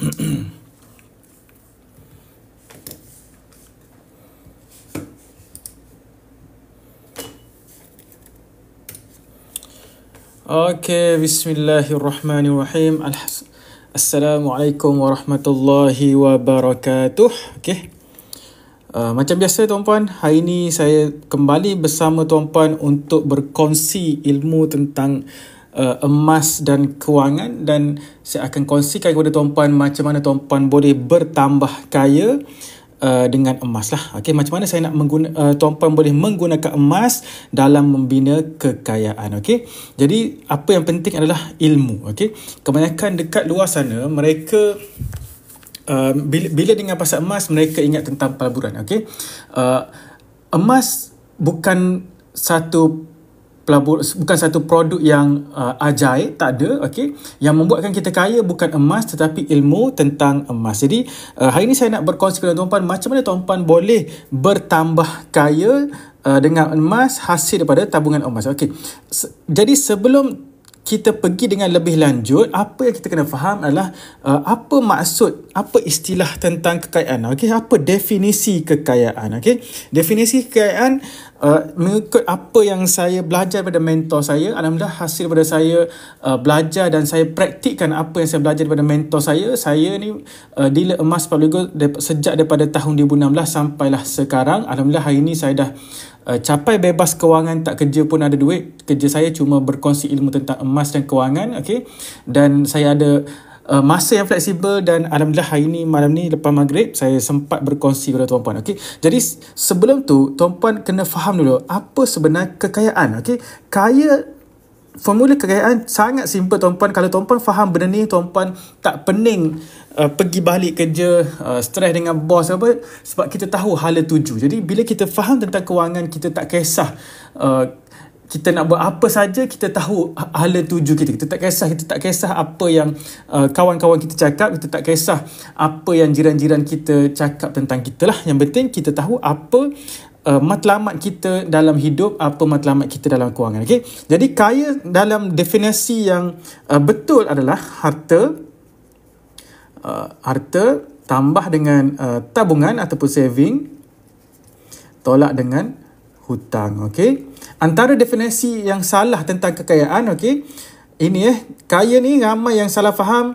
Okey, bismillahirrahmanirrahim. Assalamualaikum warahmatullahi wabarakatuh. Okey. Macam biasa tuan-puan, hari ini saya kembali bersama tuan-puan untuk berkongsi ilmu tentang emas dan kewangan, dan saya akan kongsikan kepada tuan-puan macam mana tuan-puan boleh bertambah kaya dengan emas lah. Okey, macam mana saya nak tuan-puan boleh menggunakan emas dalam membina kekayaan. Okey, jadi apa yang penting adalah ilmu. Okey, kebanyakan dekat luar sana mereka bila dengar pasal emas mereka ingat tentang pelaburan. Okey, emas bukan satu produk yang ajaib, tak ada. Okey, yang membuatkan kita kaya bukan emas tetapi ilmu tentang emas. Jadi hari ini saya nak berkongsi dengan tuan-puan macam mana tuan-puan boleh bertambah kaya dengan emas hasil daripada tabungan emas. Okey, jadi sebelum kita pergi dengan lebih lanjut, apa yang kita kena faham adalah apa maksud, apa istilah tentang kekayaan. Okey, apa definisi kekayaan. Okey, definisi kekayaan mengikut apa yang saya belajar daripada mentor saya. Alhamdulillah, hasil daripada saya belajar dan saya praktikkan apa yang saya belajar daripada mentor saya. Saya ni dealer emas Pabligo sejak daripada tahun 2016 sampailah sekarang. Alhamdulillah, hari ini saya dah capai bebas kewangan, tak kerja pun ada duit. Kerja saya cuma berkongsi ilmu tentang emas dan kewangan. Okey, dan saya ada masa yang fleksibel, dan alhamdulillah hari ni, malam ni lepas maghrib saya sempat berkongsi kepada tuan-puan. Okey, jadi sebelum tu tuan-puan kena faham dulu apa sebenar kekayaan. Okey, formula kekayaan sangat simple tuan-puan. Kalau tuan-puan faham benda ni, tuan-puan tak pening pergi balik kerja, stres dengan bos apa, sebab kita tahu hala tuju. Jadi bila kita faham tentang kewangan, kita tak kisah kita nak buat apa saja, kita tahu hala tuju kita. Kita tak kisah apa yang kawan-kawan kita cakap, kita tak kisah apa yang jiran-jiran kita cakap tentang kita lah. Yang penting kita tahu apa matlamat kita dalam hidup, apa matlamat kita dalam kewangan. Okay? Jadi kaya dalam definisi yang betul adalah harta tambah dengan tabungan ataupun saving, tolak dengan hutang. Okey, antara definisi yang salah tentang kekayaan, okey, ini kaya ni ramai yang salah faham.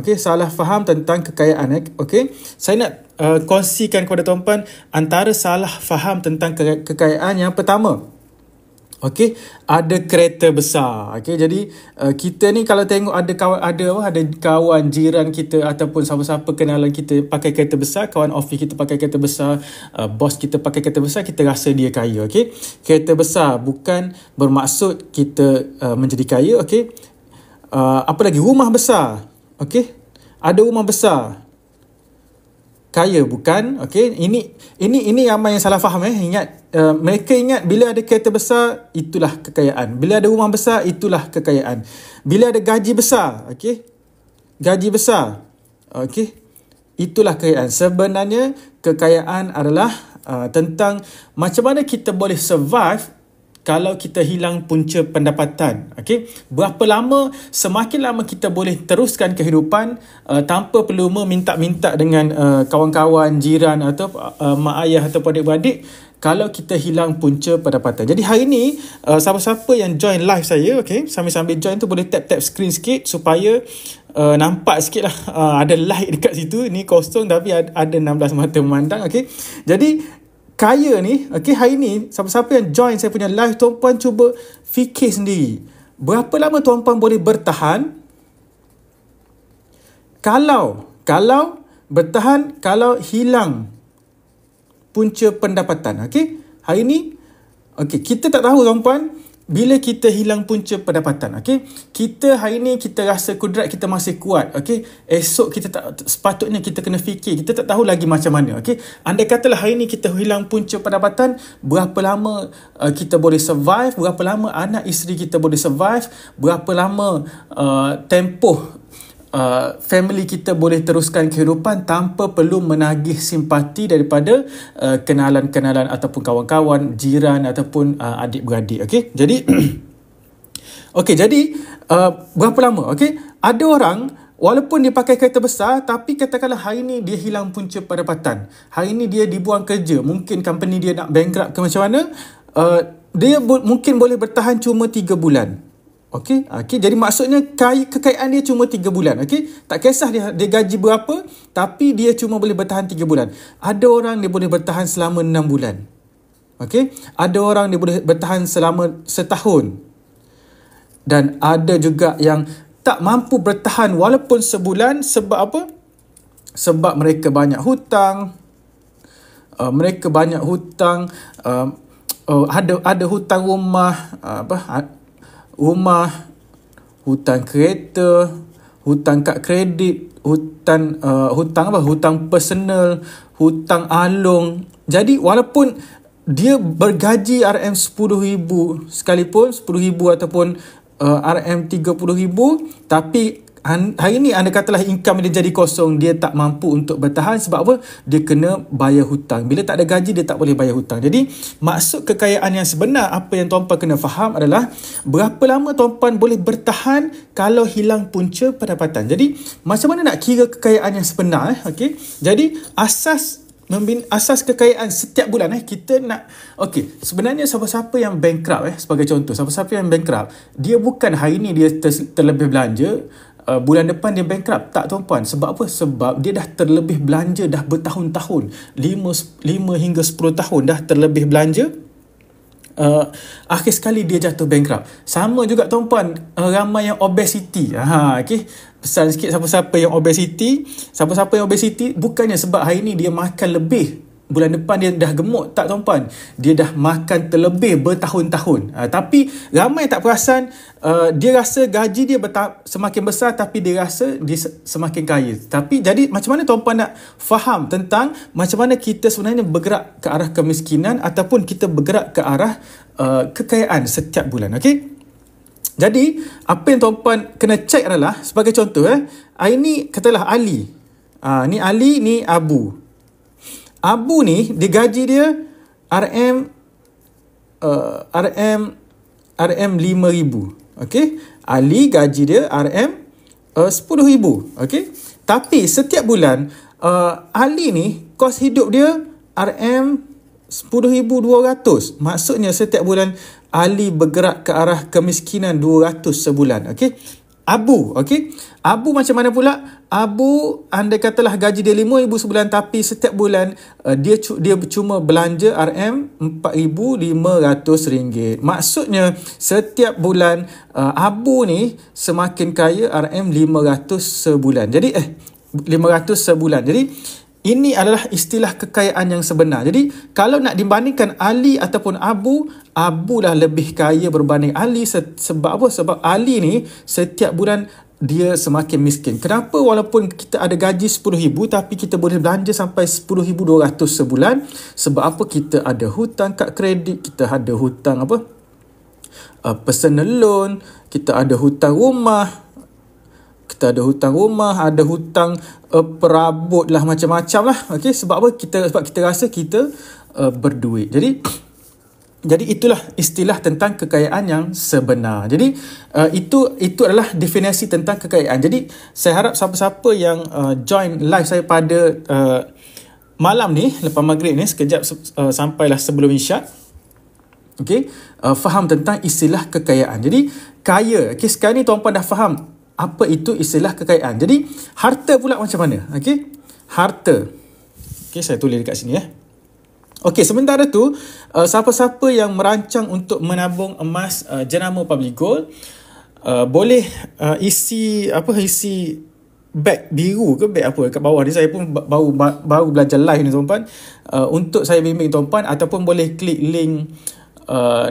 Okey, salah faham tentang kekayaan. Okey, saya nak kongsikan kepada tuan-puan antara salah faham tentang kekayaan. Yang pertama, okey, ada kereta besar. Okey, jadi kita ni kalau tengok ada kawan jiran kita ataupun siapa-siapa kenalan kita pakai kereta besar, kawan office kita pakai kereta besar, bos kita pakai kereta besar, kita rasa dia kaya. Okey, kereta besar bukan bermaksud kita menjadi kaya. Okey, apa lagi, rumah besar. Okey, ada rumah besar, kaya bukan. Okey, ini ramai yang salah faham. Ingat, mereka ingat bila ada kereta besar itulah kekayaan, bila ada rumah besar itulah kekayaan, bila ada gaji besar, okey, gaji besar, okey, itulah kekayaan. Sebenarnya kekayaan adalah tentang macam mana kita boleh survive kalau kita hilang punca pendapatan. Okey, berapa lama, semakin lama kita boleh teruskan kehidupan tanpa perlu meminta-minta dengan kawan-kawan, jiran atau mak ayah atau adik-beradik kalau kita hilang punca pendapatan. Jadi hari ni siapa-siapa yang join live saya, okey, sambil-sambil join tu boleh tap screen sikit supaya nampak sikit lah, ada light dekat situ. Ni kosong tapi ada 16 mata memandang. Okey, jadi kaya ni, okey, hari ni siapa-siapa yang join saya punya live, tuan-puan cuba fikir sendiri. Berapa lama tuan-puan boleh bertahan kalau bertahan kalau hilang punca pendapatan. Okey, hari ni, okey, kita tak tahu tuan-puan bila kita hilang punca pendapatan. Okey, kita hari ni kita rasa kudrat kita masih kuat. Okey, esok kita tak, sepatutnya kita kena fikir, kita tak tahu lagi macam mana. Okey, andai katalah hari ni kita hilang punca pendapatan, berapa lama kita boleh survive, berapa lama anak isteri kita boleh survive, berapa lama tempoh family kita boleh teruskan kehidupan tanpa perlu menagih simpati daripada kenalan-kenalan ataupun kawan-kawan, jiran ataupun adik-beradik. Okey, jadi okey, jadi berapa lama? Okey, ada orang walaupun dia pakai kereta besar, tapi katakanlah hari ni dia hilang punca pendapatan. Hari ni dia dibuang kerja. Mungkin company dia nak bankrupt ke macam mana. Dia mungkin boleh bertahan cuma 3 bulan. Okey, jadi maksudnya kekayaan dia cuma 3 bulan. Okey, tak kisah dia gaji berapa, tapi dia cuma boleh bertahan 3 bulan. Ada orang dia boleh bertahan selama 6 bulan. Okey, ada orang dia boleh bertahan selama setahun. Dan ada juga yang tak mampu bertahan walaupun sebulan. Sebab apa? Sebab mereka banyak hutang. Ada hutang rumah, hutang kereta, hutang kad kredit, hutang personal, hutang alung. Jadi walaupun dia bergaji RM10,000 sekalipun, 10,000 ataupun RM30,000, tapi hari ni anda katalah income dia jadi kosong, dia tak mampu untuk bertahan. Sebab apa? Dia kena bayar hutang. Bila tak ada gaji, dia tak boleh bayar hutang. Jadi maksud kekayaan yang sebenar, apa yang tuan-puan kena faham adalah berapa lama tuan-puan boleh bertahan kalau hilang punca pendapatan. Jadi macam mana nak kira kekayaan yang sebenar? Okay? Jadi asas kekayaan setiap bulan kita nak, sebenarnya siapa-siapa yang bankrupt sebagai contoh, siapa-siapa yang bankrupt, dia bukan hari ni dia terlebih belanja, bulan depan dia bankrupt. Tak tuan-puan. Sebab apa? Sebab dia dah terlebih belanja dah bertahun-tahun, 5 hingga 10 tahun dah terlebih belanja. Akhir sekali dia jatuh bankrupt. Sama juga tuan-puan, ramai yang obesity. Pesan sikit siapa-siapa yang obesity, bukannya sebab hari ni dia makan lebih, bulan depan dia dah gemuk. Tak tuan-puan, dia dah makan terlebih bertahun-tahun. Tapi ramai tak perasan, dia rasa gaji dia semakin besar, tapi dia rasa dia semakin kaya. Tapi jadi macam mana tuan-puan nak faham tentang macam mana kita sebenarnya bergerak ke arah kemiskinan ataupun kita bergerak ke arah kekayaan setiap bulan. Okey? Jadi apa yang tuan-puan kena check adalah, sebagai contoh ini katalah Ali. Ni Ali, ni Abu. Abu ni dia gaji dia RM5,000. Okey? Ali gaji dia RM10,000. Okey? Tapi setiap bulan Ali ni kos hidup dia RM10,200. Maksudnya setiap bulan Ali bergerak ke arah kemiskinan 200 sebulan. Okey? Abu, Abu macam mana pula? Abu, anda katalah gaji dia RM5,000 sebulan, tapi setiap bulan dia cuma belanja RM4,500. Maksudnya setiap bulan Abu ni semakin kaya RM500 sebulan. Jadi 500 sebulan. Jadi ini adalah istilah kekayaan yang sebenar. Jadi kalau nak dibandingkan Ali ataupun Abu lah lebih kaya berbanding Ali. Sebab apa? Sebab Ali ni setiap bulan dia semakin miskin. Kenapa? Walaupun kita ada gaji RM10,000, tapi kita boleh belanja sampai RM10,200 sebulan. Sebab apa? Kita ada hutang kad kredit, kita ada hutang personal loan, kita ada hutang rumah, ada hutang perabot lah, macam-macam lah. Okey, sebab apa? Sebab kita rasa kita berduit. Jadi itulah istilah tentang kekayaan yang sebenar. Jadi itu adalah definisi tentang kekayaan. Jadi saya harap siapa-siapa yang join live saya pada malam ni, lepas maghrib ni, sekejap sampailah sebelum isyak, faham tentang istilah kekayaan. Jadi kaya, sekarang ni tuan-puan dah faham apa itu istilah kekayaan. Jadi harta pula macam mana? Harta. Saya tulis dekat sini sementara tu siapa-siapa yang merancang untuk menabung emas jenama Public Gold, boleh isi beg biru ke beg apa kat bawah ni. Saya pun baru belajar live ni tuan-puan, untuk saya bimbing tuan-puan, ataupun boleh klik link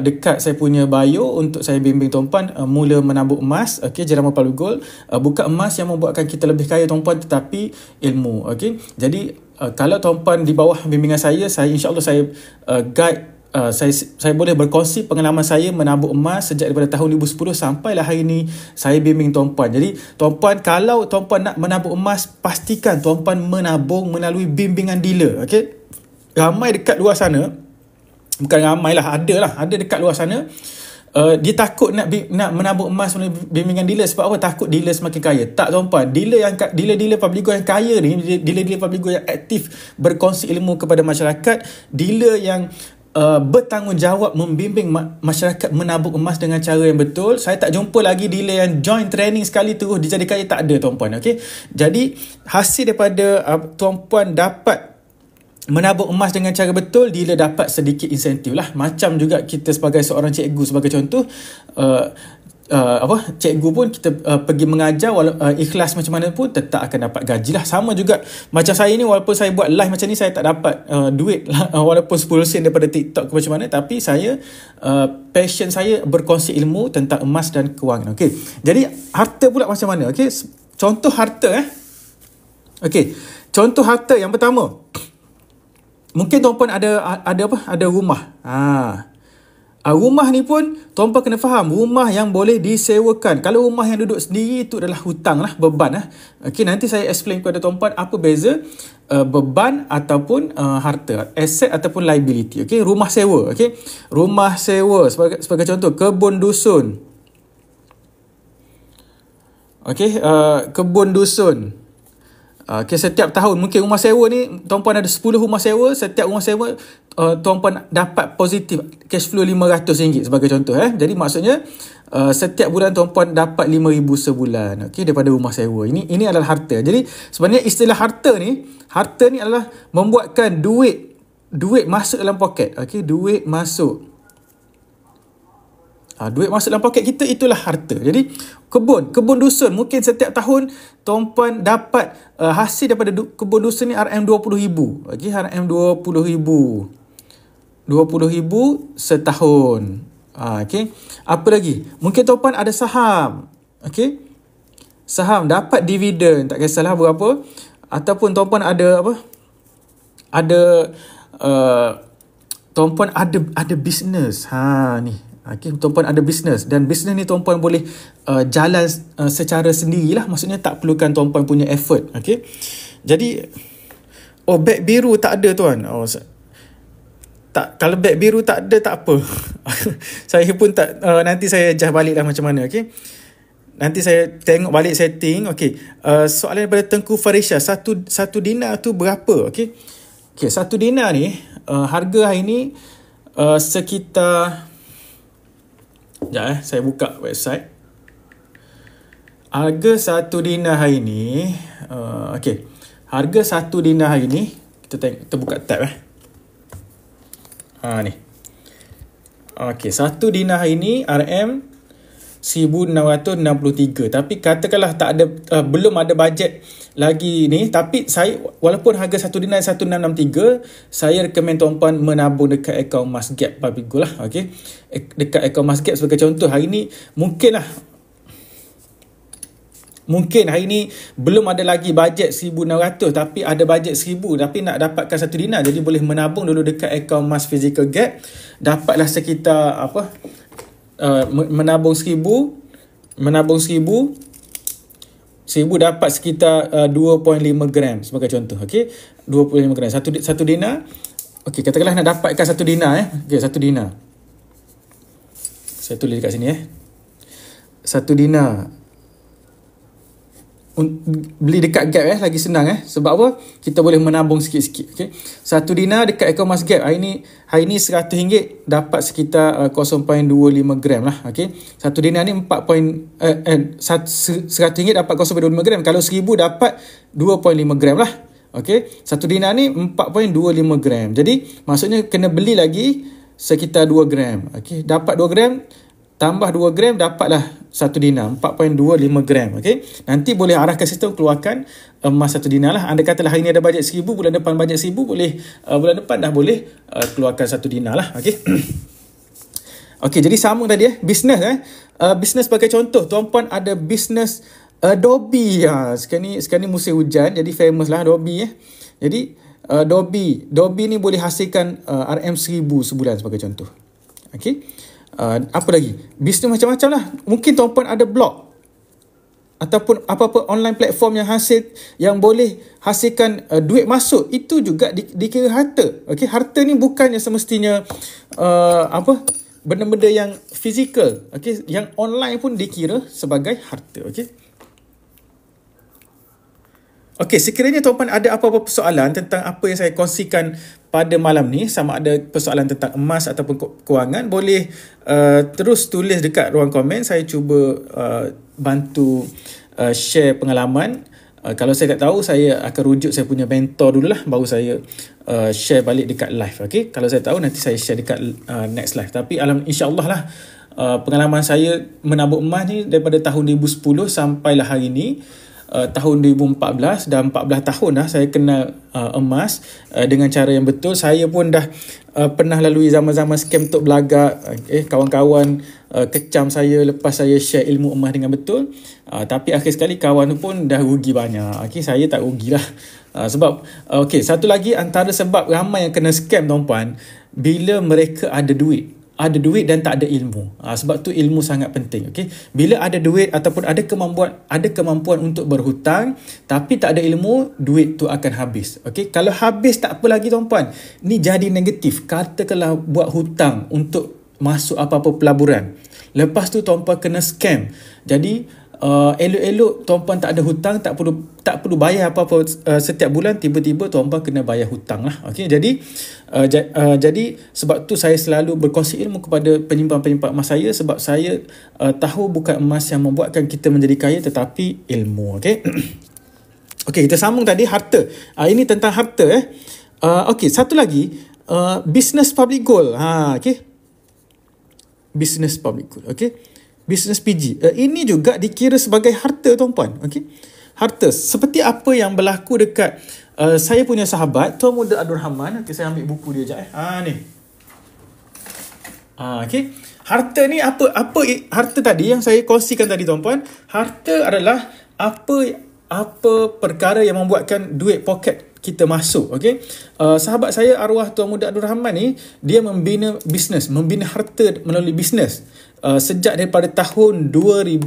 dekat saya punya bio untuk saya bimbing tuan-puan mula menabung emas. Jenama Public Gold, bukan emas yang membuatkan kita lebih kaya tuan-puan, tetapi ilmu. Jadi kalau tuan-puan di bawah bimbingan saya insya-Allah saya guide, saya boleh berkongsi pengalaman saya menabung emas sejak daripada tahun 2010 sampailah hari ni saya bimbing tuan-puan. Jadi tuan-puan, kalau tuan-puan nak menabung emas, pastikan tuan-puan menabung melalui bimbingan dealer. Ramai dekat luar sana, bukan ramai lah, ada dekat luar sana, dia takut nak menabung emas melalui bimbingan dealer. Sebab apa? Takut dealer semakin kaya. Tak tuan-puan, dealer public gold yang kaya ni, dealer public gold yang aktif berkongsi ilmu kepada masyarakat, dealer yang bertanggungjawab membimbing masyarakat menabung emas dengan cara yang betul. Saya tak jumpa lagi dealer yang join training sekali terus dia jadi kaya. Tak ada tuan-puan. Okay? Jadi hasil daripada tuan-puan dapat menabung emas dengan cara betul, dealer dapat sedikit insentif lah. Macam juga kita sebagai seorang cikgu, sebagai contoh, cikgu pun kita pergi mengajar ikhlas macam mana pun tetap akan dapat gaji lah. Sama juga macam saya ni, walaupun saya buat live macam ni, saya tak dapat duit lah, walaupun 10 sen daripada TikTok ke macam mana, tapi saya passion saya berkongsi ilmu tentang emas dan kewangan. Okay. Jadi harta pula macam mana? Okay. Contoh harta Okay. Contoh harta yang pertama, mungkin tuan-puan ada rumah. Rumah ni pun tuan-puan kena faham, rumah yang boleh disewakan. Kalau rumah yang duduk sendiri itu adalah hutang lah, beban lah. Okay, nanti saya explain kepada tuan-puan apa beza beban ataupun harta, asset ataupun liability. Okay, rumah sewa. Okay, rumah sewa sebagai contoh, kebun dusun. Okay, kebun dusun. Okay, setiap tahun mungkin rumah sewa ni tuan-puan ada 10 rumah sewa, setiap rumah sewa tuan-puan dapat positif cash flow RM500 sebagai contoh. Jadi maksudnya setiap bulan tuan-puan dapat RM5,000 sebulan, okay, daripada rumah sewa. Ini adalah harta. Jadi sebenarnya istilah harta ni adalah membuatkan duit masuk dalam poket. Okay, duit masuk. Duit masuk dalam poket kita, itulah harta. Jadi kebun dusun, mungkin setiap tahun tuan-puan dapat hasil daripada kebun dusun ni RM20,000. Okay, RM20,000 setahun. Okay. Apa lagi? Mungkin tuan-puan ada saham. Okay, saham dapat dividen, tak kisahlah berapa. Ataupun tuan-puan ada apa? Tuan-puan ada bisnes. Ni. Okay, tuan-puan ada bisnes, dan bisnes ni tuan-puan boleh jalan secara sendirilah. Maksudnya tak perlukan tuan-puan punya effort. Okay. Jadi beg biru tak ada tuan. Kalau beg biru tak ada, tak apa. Saya pun tak, nanti saya adjust balik lah macam mana. Okay. Nanti saya tengok balik setting. Okay. Soalan daripada Tengku Farisha, satu dinar tu berapa? Okay. Satu dinar ni harga hari ni sekitar, sekejap saya buka website. Harga satu dinar hari ni, harga satu dinar hari ni, kita buka tab ni. Satu dinar hari ni RM1,663. Tapi katakanlah tak ada, belum ada bajet lagi ni, tapi saya, walaupun harga satu dinar 1,663, saya recommend tuan-puan menabung dekat akaun Mas Gap Public Gold lah. Okay. Dekat akaun Mas Gap sebagai contoh, hari ni mungkin hari ni belum ada lagi bajet 1,600, tapi ada bajet 1,000, tapi nak dapatkan satu dinar, jadi boleh menabung dulu dekat akaun Mas Physical Gap. Dapatlah sekitar menabung 1,000 dapat sekitar 2.5 gram sebagai contoh. Okay, 2.5 gram satu dinar. Okay, katakanlah nak dapatkan satu dinar. Okay, satu dinar, saya tulis dekat sini satu dinar beli dekat Gap lagi senang sebab apa? Kita boleh menabung sikit-sikit. Okay, satu dinar dekat akaun Mas Gap hari ni RM100 dapat sekitar 0.25 gram lah. Okay, satu dinar ni RM100 dapat 0.25 gram. Kalau 1,000 dapat 2.5 gram lah. Okay, satu dinar ni 4.25 gram. Jadi maksudnya kena beli lagi sekitar 2 gram. Okay, dapat 2 gram tambah 2 gram, dapatlah 1 dinar, 4.25 gram. Okay? Nanti boleh arahkan sistem keluarkan emas 1 dinar lah. Anda katalah hari ni ada bajet 1,000, bulan depan bajet 1,000, boleh bulan depan dah boleh keluarkan 1 dinar lah. Okay? Okay, jadi sama tadi bisnes. Bisnes sebagai contoh, tuan-puan ada bisnes Adobe. Sekarang ni musim hujan, jadi famous lah Adobe. Jadi Adobe ni boleh hasilkan RM1,000 sebulan sebagai contoh. Okay? Apa lagi? Bisnes macam-macam lah. Mungkin tuan-puan ada blog ataupun apa-apa online platform yang boleh hasilkan duit masuk. Itu juga dikira harta. Okay? Harta ni bukannya semestinya benda-benda yang fizikal, okey, yang online pun dikira sebagai harta, okey. Okey, sekiranya tuan-puan ada apa-apa persoalan tentang apa yang saya kongsikan pada malam ni, sama ada persoalan tentang emas ataupun kewangan, boleh terus tulis dekat ruang komen. Saya cuba bantu share pengalaman. Kalau saya tak tahu, saya akan rujuk saya punya mentor dululah, baru saya share balik dekat live. Okay? Kalau saya tahu, nanti saya share dekat next live. Tapi insyaAllah lah, pengalaman saya menabung emas ni daripada tahun 2010 sampailah hari ni, tahun 2014, dah 14 tahun dah saya kenal emas dengan cara yang betul. Saya pun dah pernah lalui zaman-zaman scam tok belagak, kawan-kawan kecam saya lepas saya share ilmu emas dengan betul, tapi akhir sekali kawan tu pun dah rugi banyak. Saya tak rugilah. Sebab satu lagi antara sebab ramai yang kena scam, tuan-puan, bila mereka ada duit dan tak ada ilmu. Sebab tu ilmu sangat penting. Okay? Bila ada duit ataupun ada kemampuan untuk berhutang, tapi tak ada ilmu, duit tu akan habis. Okay? Kalau habis tak apa lagi, tuan-puan. Ni jadi negatif. Katakanlah buat hutang untuk masuk apa-apa pelaburan. Lepas tu tuan-puan kena scam. Jadi elok-elok tuan-puan tak ada hutang, tak perlu bayar apa-apa setiap bulan, tiba-tiba tuan-puan kena bayar hutang lah. Okay? Jadi sebab tu saya selalu berkongsi ilmu kepada penyimpan-penyimpan emas saya, sebab saya tahu bukan emas yang membuatkan kita menjadi kaya, tetapi ilmu. Okay? Okay, kita sambung tadi harta. Ini tentang harta. Okay, satu lagi, business public goal. Okay, business public goal. Okay, business PG. Ini juga dikira sebagai harta, tuan-puan. Okay? Harta. Seperti apa yang berlaku dekat saya punya sahabat, Tuan Muda Abdul Rahman. Okay, saya ambil buku dia sekejap. Ni. Okay. Harta ni apa harta tadi yang saya kongsikan tadi, tuan-puan. Harta adalah apa perkara yang membuatkan duit poket kita masuk. Okay? Sahabat saya arwah Tuan Muda Abdul Rahman ni, dia membina bisnes, membina harta melalui bisnes. Sejak daripada tahun 2000,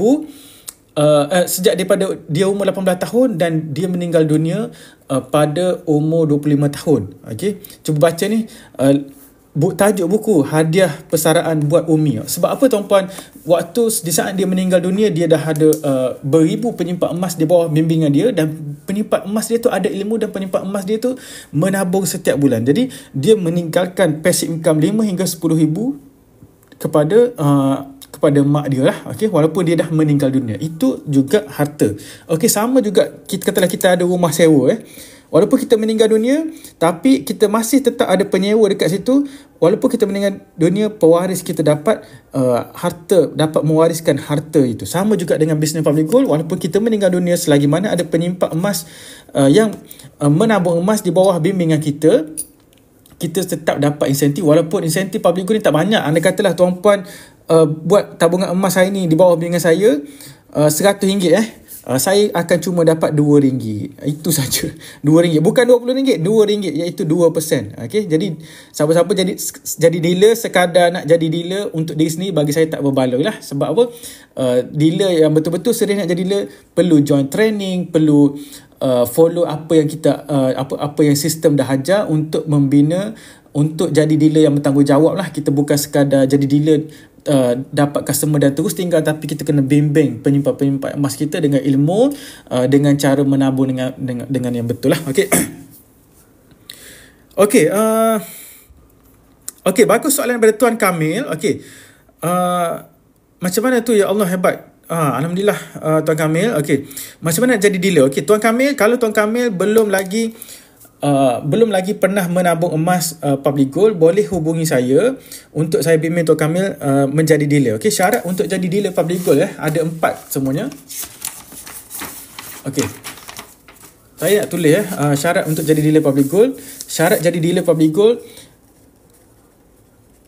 sejak daripada dia umur 18 tahun dan dia meninggal dunia pada umur 25 tahun. Okay? Cuba baca ni, tajuk buku Hadiah Persaraan buat Umi. Sebab apa, tuan-puan? Waktu di saat dia meninggal dunia, dia dah ada beribu penyimpan emas di bawah bimbingan dia, dan penyimpan emas dia tu ada ilmu, dan penyimpan emas dia tu menabung setiap bulan. Jadi dia meninggalkan passive income 5 hingga 10 ribu kepada mak dia lah. Okay? Walaupun dia dah meninggal dunia, itu juga harta. Okay, sama juga katalah kita ada rumah sewa. Walaupun kita meninggal dunia, tapi kita masih tetap ada penyewa dekat situ. Walaupun kita meninggal dunia, pewaris kita dapat dapat mewariskan harta itu. Sama juga dengan business public goal. Walaupun kita meninggal dunia, selagi mana ada penyimpan emas yang menabung emas di bawah bimbingan kita tetap dapat insentif. Walaupun insentif public goal ni tak banyak. Anda katalah tuan-puan buat tabungan emas hari ni di bawah bimbingan saya RM100, saya akan cuma dapat RM2. Itu saja. RM2. Bukan RM20, RM2, iaitu 2%. Okay? Jadi siapa-siapa jadi dealer sekadar nak jadi dealer untuk diri sendiri, bagi saya tak berbaloi lah. Sebab apa? Dealer yang betul-betul serius nak jadi dealer perlu join training, perlu follow apa yang kita apa yang sistem dah ajar untuk membina, untuk jadi dealer yang bertanggungjawab lah. Kita bukan sekadar jadi dealer dapat customer dan terus tinggal, tapi kita kena bimbing penyimpan emas kita dengan ilmu, dengan cara menabung dengan yang betul lah. Okay. Okay. Okay, bagus soalan daripada Tuan Kamil. Okay. Macam mana tu, ya Allah, hebat. Alhamdulillah, Tuan Kamil. Okay. Macam mana nak jadi dealer? Okay, Tuan Kamil, kalau Tuan Kamil belum lagi pernah menabung emas public gold, boleh hubungi saya untuk saya bimbing Tuan Kamil menjadi dealer. Okay, syarat untuk jadi dealer public gold ada 4 semuanya. Okay, saya nak tulis syarat untuk jadi dealer public gold. Syarat jadi dealer public gold,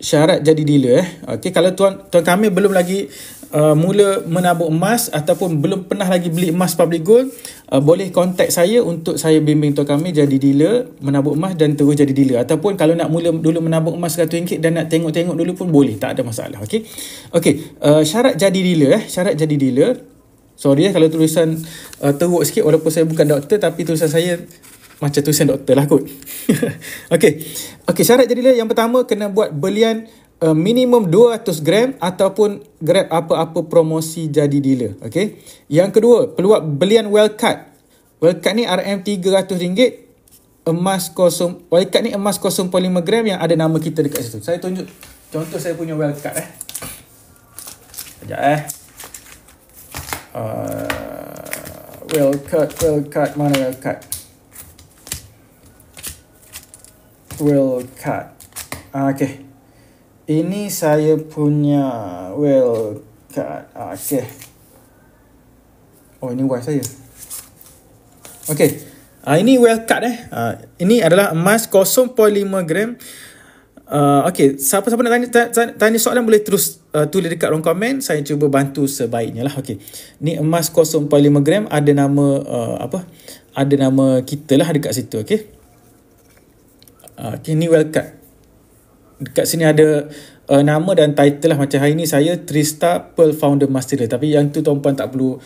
syarat jadi dealer. Okay, kalau Tuan Kamil belum lagi mula menabung emas ataupun belum pernah lagi beli emas public gold, boleh contact saya untuk saya bimbing Tuan Kamil jadi dealer menabung emas dan terus jadi dealer. Ataupun kalau nak mula dulu menabung emas RM100 dan nak tengok-tengok dulu pun boleh, tak ada masalah. Okay, syarat jadi dealer. Syarat jadi dealer, sorry kalau tulisan teruk sikit, walaupun saya bukan doktor, tapi tulisan saya macam tulisan doktor lah kot. Okay, syarat jadi dealer yang pertama, kena buat belian minimum 200 gram ataupun grab apa-apa promosi jadi dealer. Okay. Yang kedua, peluang belian wildcard. Wildcard ni RM300, emas kosong. Wildcard ni emas 0.5 gram yang ada nama kita dekat situ. Saya tunjuk contoh saya punya wildcard. Sekejap wildcard mana wildcard? Wildcard. Okay. Ini saya punya wildcard. Okay. Oh, ini wife saya. Okay. Ini wildcard ini adalah emas 0.5 gram. Okay. Siapa-siapa nak tanya soalan boleh terus tulis dekat ruang komen. Saya cuba bantu sebaiknya lah. Okay. Ni emas 0.5 gram. Ada nama ada nama kita lah dekat situ. Okay. Okay, ni wildcard. Dekat sini ada nama dan title lah. Macam hari ni saya Tristar Pearl Founder Master Dealer. Tapi yang tu tuan-puan tak perlu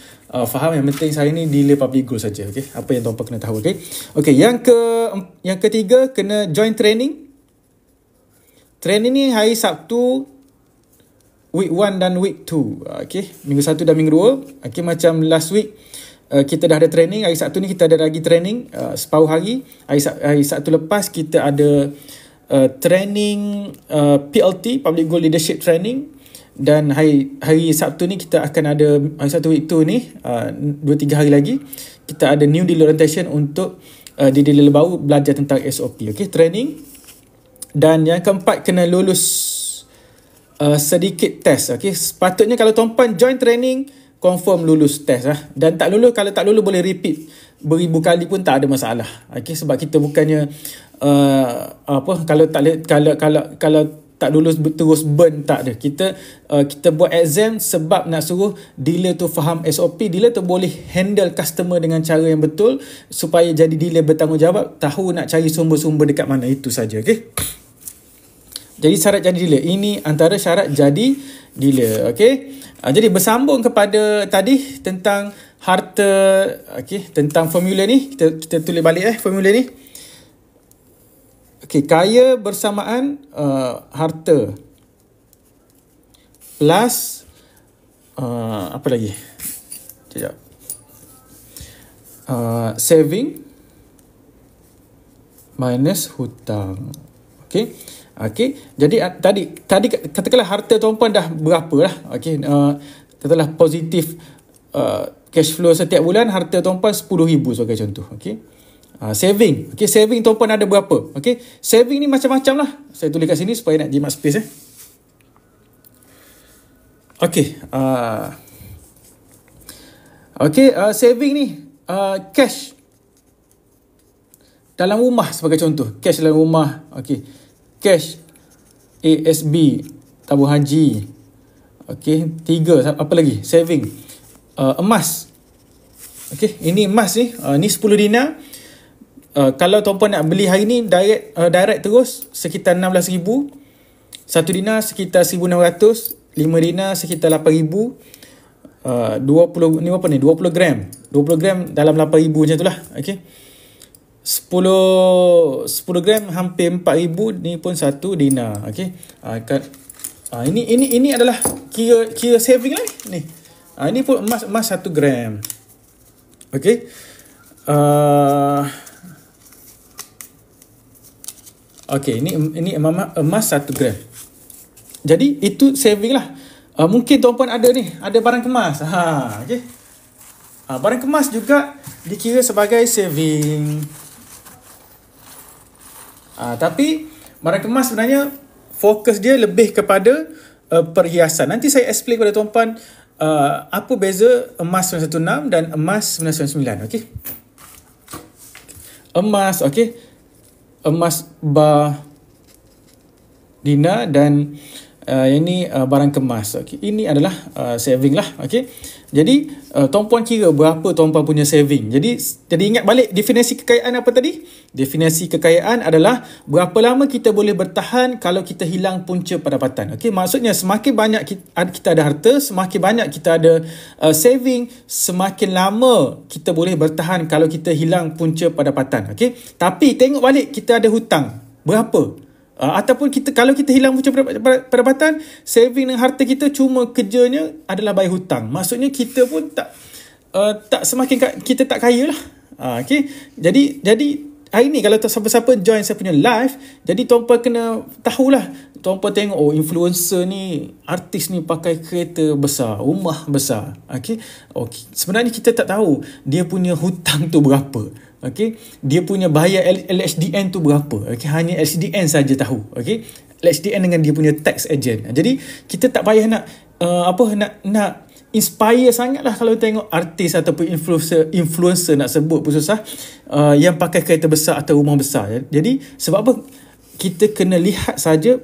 faham. Yang penting saya ni dealer public gold saja. Okay? Apa yang tuan-puan kena tahu. Okay? Okay, yang ketiga kena join training. Training ni hari Sabtu week 1 dan week 2. Okay? Minggu 1 dan minggu 2. Okay, macam last week kita dah ada training. Hari Sabtu ni kita ada lagi training separuh hari. Hari Sabtu lepas kita ada training PLT, Public Goal Leadership Training. Dan hari Sabtu ni kita akan ada, hari Sabtu week 2 ni 2-3 hari lagi kita ada new dealer orientation untuk dealer baru belajar tentang SOP. Okay, training. Dan yang keempat kena lulus sedikit test. Okay, sepatutnya kalau tuan-puan join training confirm lulus test lah. Dan tak lulus, kalau tak lulus boleh repeat beribu kali pun tak ada masalah. Okay, sebab kita bukannya kalau tak lulus terus burn, tak ada. Kita buat exam sebab nak suruh dealer tu faham SOP, dealer tu boleh handle customer dengan cara yang betul supaya jadi dealer bertanggungjawab, tahu nak cari sumber-sumber dekat mana, itu saja. Okay. Jadi syarat jadi dealer, ini antara syarat jadi dealer. Okay. Jadi bersambung kepada tadi tentang harta, okay, tentang formula ni, kita tulis balik formula ni. Okay, kaya bersamaan harta plus apa lagi? Sekejap. Saving minus hutang. Okay. Okay. Jadi tadi katakanlah harta tuan-puan dah berapa lah. Okay. Katakanlah positif cash flow setiap bulan, harta tuan-puan 10,000 sebagai contoh. Okay. Saving. Okay, saving tuan-puan ada berapa? Okay. Saving ni macam-macam lah. Saya tulis kat sini supaya nak jimat space. Okay. Okay, saving ni cash dalam rumah sebagai contoh. Cash dalam rumah. Okay. Cash ASB, tabung haji. Okay. 3, apa lagi? Saving. Emas. Okay. Ini emas ni. Ni 10 dinar. Kalau tuan-puan nak beli hari ni direct terus sekitar 16,000. 1 dinar sekitar 1,600. 5 dinar sekitar 8,000. 20 ni apa ni? 20 gram. 20 gram dalam 8,000 macam itulah. Okey. 10 gram hampir 4,000, ni pun 1 dinar. Okey. Ini adalah kira saving lah ni. Ini pun emas 1 gram. Okey. Okey, ini emas 1 gram. Jadi itu saving lah. Mungkin tuan-puan ada barang kemas. Okey. Barang kemas juga dikira sebagai saving. Tapi barang kemas sebenarnya fokus dia lebih kepada perhiasan. Nanti saya explain kepada tuan-puan apa beza emas 916 dan emas 999. Okey. Emas, okey. Emas bar dinar dan yang ni barang kemas. Okay. Ini adalah saving lah. Okay. Jadi tuan-puan kira berapa tuan-puan punya saving. Jadi ingat balik definisi kekayaan apa tadi? Definisi kekayaan adalah berapa lama kita boleh bertahan kalau kita hilang punca pendapatan. Okay. Maksudnya semakin banyak kita ada harta, semakin banyak kita ada saving, semakin lama kita boleh bertahan kalau kita hilang punca pendapatan. Okay. Tapi tengok balik kita ada hutang. Berapa? Ataupun kalau kita hilang punca pendapatan, saving dengan harta kita cuma kerjanya adalah bayar hutang. Maksudnya kita pun tak semakin kita tak kaya lah. Okay. Jadi hari ni kalau siapa-siapa join saya punya live, jadi tuan-puan kena tahulah. Tuan-puan tengok, influencer ni, artis ni pakai kereta besar, rumah besar. Okay. Sebenarnya kita tak tahu dia punya hutang tu berapa. Okay. Dia punya bayar LHDN tu berapa. Okay. Hanya LHDN saja tahu. Okay. LHDN dengan dia punya tax agent. Jadi kita tak payah nak inspire sangat lah kalau tengok artis ataupun influencer nak sebut pun susah, yang pakai kereta besar atau rumah besar. Jadi sebab apa? Kita kena lihat saja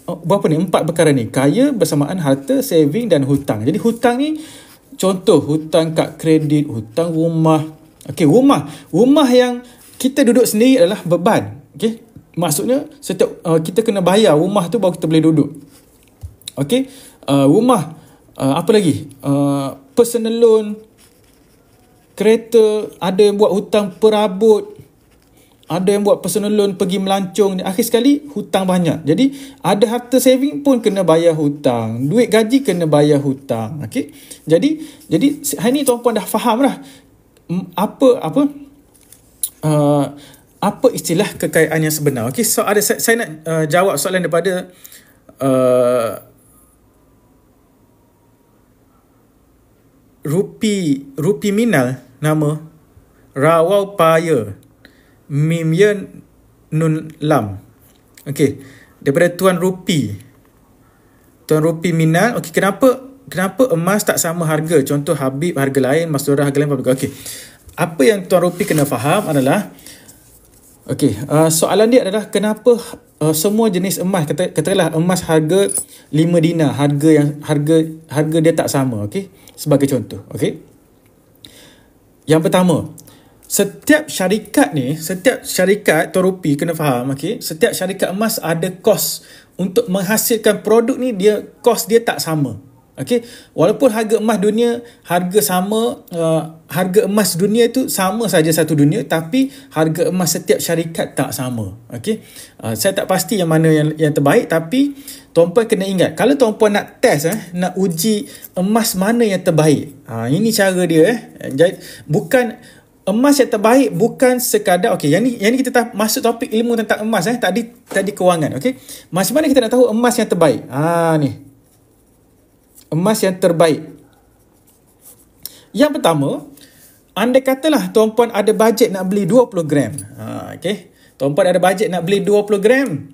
berapa ni? 4 perkara ni. Kaya, bersamaan, harta, saving dan hutang. Jadi hutang ni, contoh hutang kad kredit, hutang rumah. Okay, rumah yang kita duduk sendiri adalah beban. Okay, maksudnya setiap kita kena bayar rumah tu baru kita boleh duduk. Okay, rumah, apa lagi? Personal loan, kereta, ada yang buat hutang perabot, ada yang buat personal loan pergi melancong. Akhir sekali hutang banyak. Jadi ada harta saving pun kena bayar hutang, duit gaji kena bayar hutang. Okay? Jadi hari ni tuan-puan dah faham lah apa istilah kekayaan yang sebenar. Okay? So saya nak jawab soalan daripada Rupi Minal, nama Rawau Paya Mimyen Nun Lam. Okey, daripada Tuan Rupi Minal. Okey, kenapa emas tak sama harga? Contoh Habib harga lain, Mas Dora harga lain. Okey, apa yang Tuan Rupi kena faham adalah, okey, soalan dia adalah kenapa semua jenis emas, katakanlah emas harga 5 dinar, harga dia tak sama. Okey, sebagai contoh. Okey, yang pertama, setiap syarikat Tuan Rupi kena faham. Okey, setiap syarikat emas ada kos untuk menghasilkan produk ni, kos dia tak sama. Okey, walaupun harga emas dunia harga emas dunia tu sama saja satu dunia, tapi harga emas setiap syarikat tak sama. Okey, saya tak pasti yang mana yang terbaik, tapi tuan-puan kena ingat, kalau tuan-puan nak test, nak uji emas mana yang terbaik, ini cara dia. Jadi bukan emas yang terbaik, bukan sekadar, okey, yang ni kita masuk topik ilmu tentang emas. Tadi kewangan. Okey, macam mana kita nak tahu emas yang terbaik? Ni emas yang terbaik. Yang pertama, andai katalah tuan-puan ada bajet nak beli 20 gram. Okey, tuan-puan ada bajet nak beli 20 gram,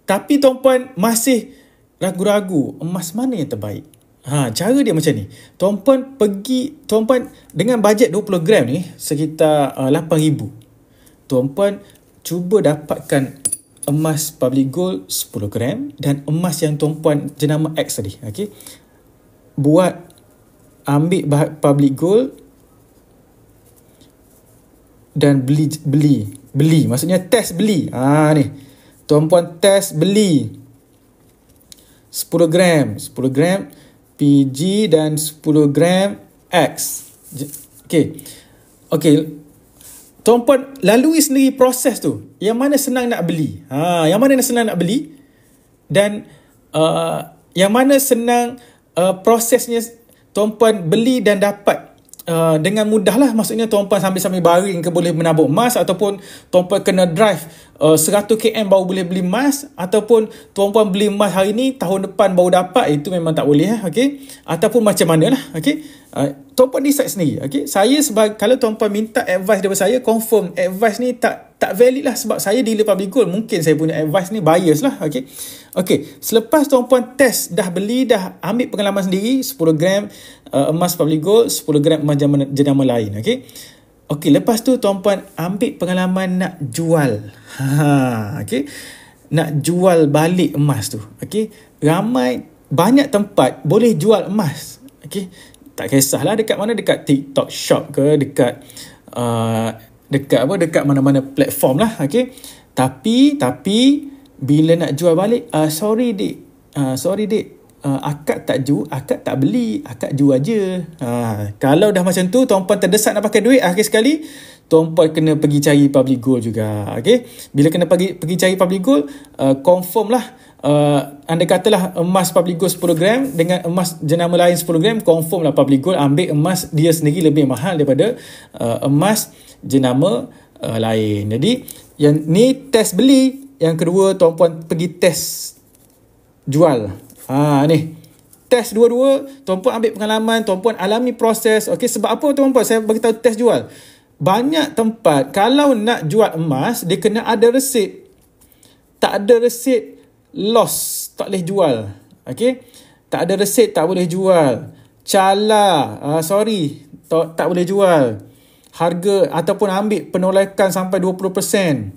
tapi tuan-puan masih ragu-ragu emas mana yang terbaik. Cara dia macam ni. Tuan-puan dengan bajet 20 gram ni sekitar 8,000. Tuan-puan cuba dapatkan emas public gold 10 gram dan emas yang tuan-puan jenama X tadi. Okey, ambil public gold dan beli, maksudnya test beli. Ni tuan-puan test beli 10 gram PG dan 10 gram X. Okey, tuan-puan lalui sendiri proses tu. Yang mana senang nak beli? Dan yang mana senang prosesnya tuan-puan beli dan dapat dengan mudah lah. Maksudnya tuan-puan sambil-sambil baring ke boleh menabur emas, ataupun tuan-puan kena drive 100 km baru boleh beli emas, ataupun tuan-puan beli emas hari ni tahun depan baru dapat, itu memang tak boleh. Okey, ataupun macam mana lah. Okey, tuan-puan decide sendiri. Okey, kalau tuan-puan minta advice daripada saya, confirm advice ni tak valid lah, sebab saya dealer public gold, mungkin saya punya advice ni bias lah. Okey, selepas tuan-puan test, dah beli, dah ambil pengalaman sendiri, 10 gram emas public gold, 10 gram emas jenama lain. Okey, lepas tu tuan-puan ambil pengalaman nak jual. Okey, nak jual balik emas tu. Okey, banyak tempat boleh jual emas. Okey, tak kisahlah dekat mana, dekat TikTok Shop ke, dekat mana-mana platform lah. Okey, tapi bila nak jual balik, sorry dik, akak tak beli, akak jual je. Kalau dah macam tu, tuan-puan terdesak nak pakai duit, akhir sekali tuan-puan kena pergi cari public gold juga. Okay? Bila kena pergi cari public gold, confirm lah, anda katalah emas public gold 10 gram dengan emas jenama lain 10 gram, confirm lah public gold ambil emas dia sendiri lebih mahal daripada emas jenama lain. Jadi yang ni test beli, yang kedua tuan-puan pergi test jual. Ni test dua-dua, tuan-puan ambil pengalaman, tuan-puan alami proses. Okey, sebab apa tuan-puan saya bagi tahu test jual? Banyak tempat kalau nak jual emas dia kena ada resit. Tak ada resit, loss, tak boleh jual. Okey? Tak ada resit, tak boleh jual. Cala, tak boleh jual. Harga ataupun ambil penolakan sampai 20%.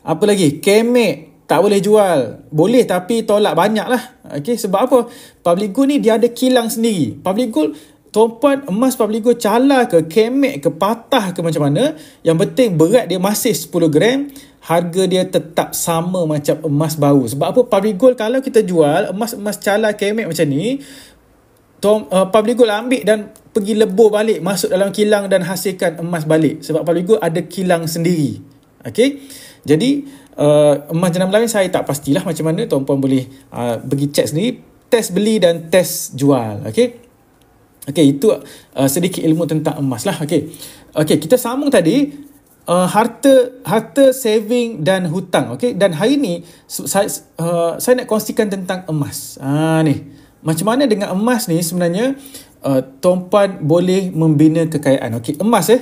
Apa lagi? Kemek, tak boleh jual. Boleh tapi tolak banyak lah. Okay, sebab apa? Public gold ni dia ada kilang sendiri. Public gold, tuan-puan emas public gold cala ke, kemek ke, patah ke macam mana, yang penting berat dia masih 10 gram, harga dia tetap sama macam emas baru. Sebab apa? Public gold kalau kita jual emas cala, kemek macam ni, public gold ambil dan pergi lebur balik, masuk dalam kilang dan hasilkan emas balik. Sebab public gold ada kilang sendiri. Okay? Jadi emas jenama lain saya tak pastilah macam mana, tuan-puan boleh pergi cek sendiri, test beli dan test jual. Okay, itu sedikit ilmu tentang emas lah. Okay, kita sambung tadi harta saving dan hutang. Okay, dan hari ni saya nak kongsikan tentang emas. Ni macam mana dengan emas ni sebenarnya tuan-puan boleh membina kekayaan. Okay, emas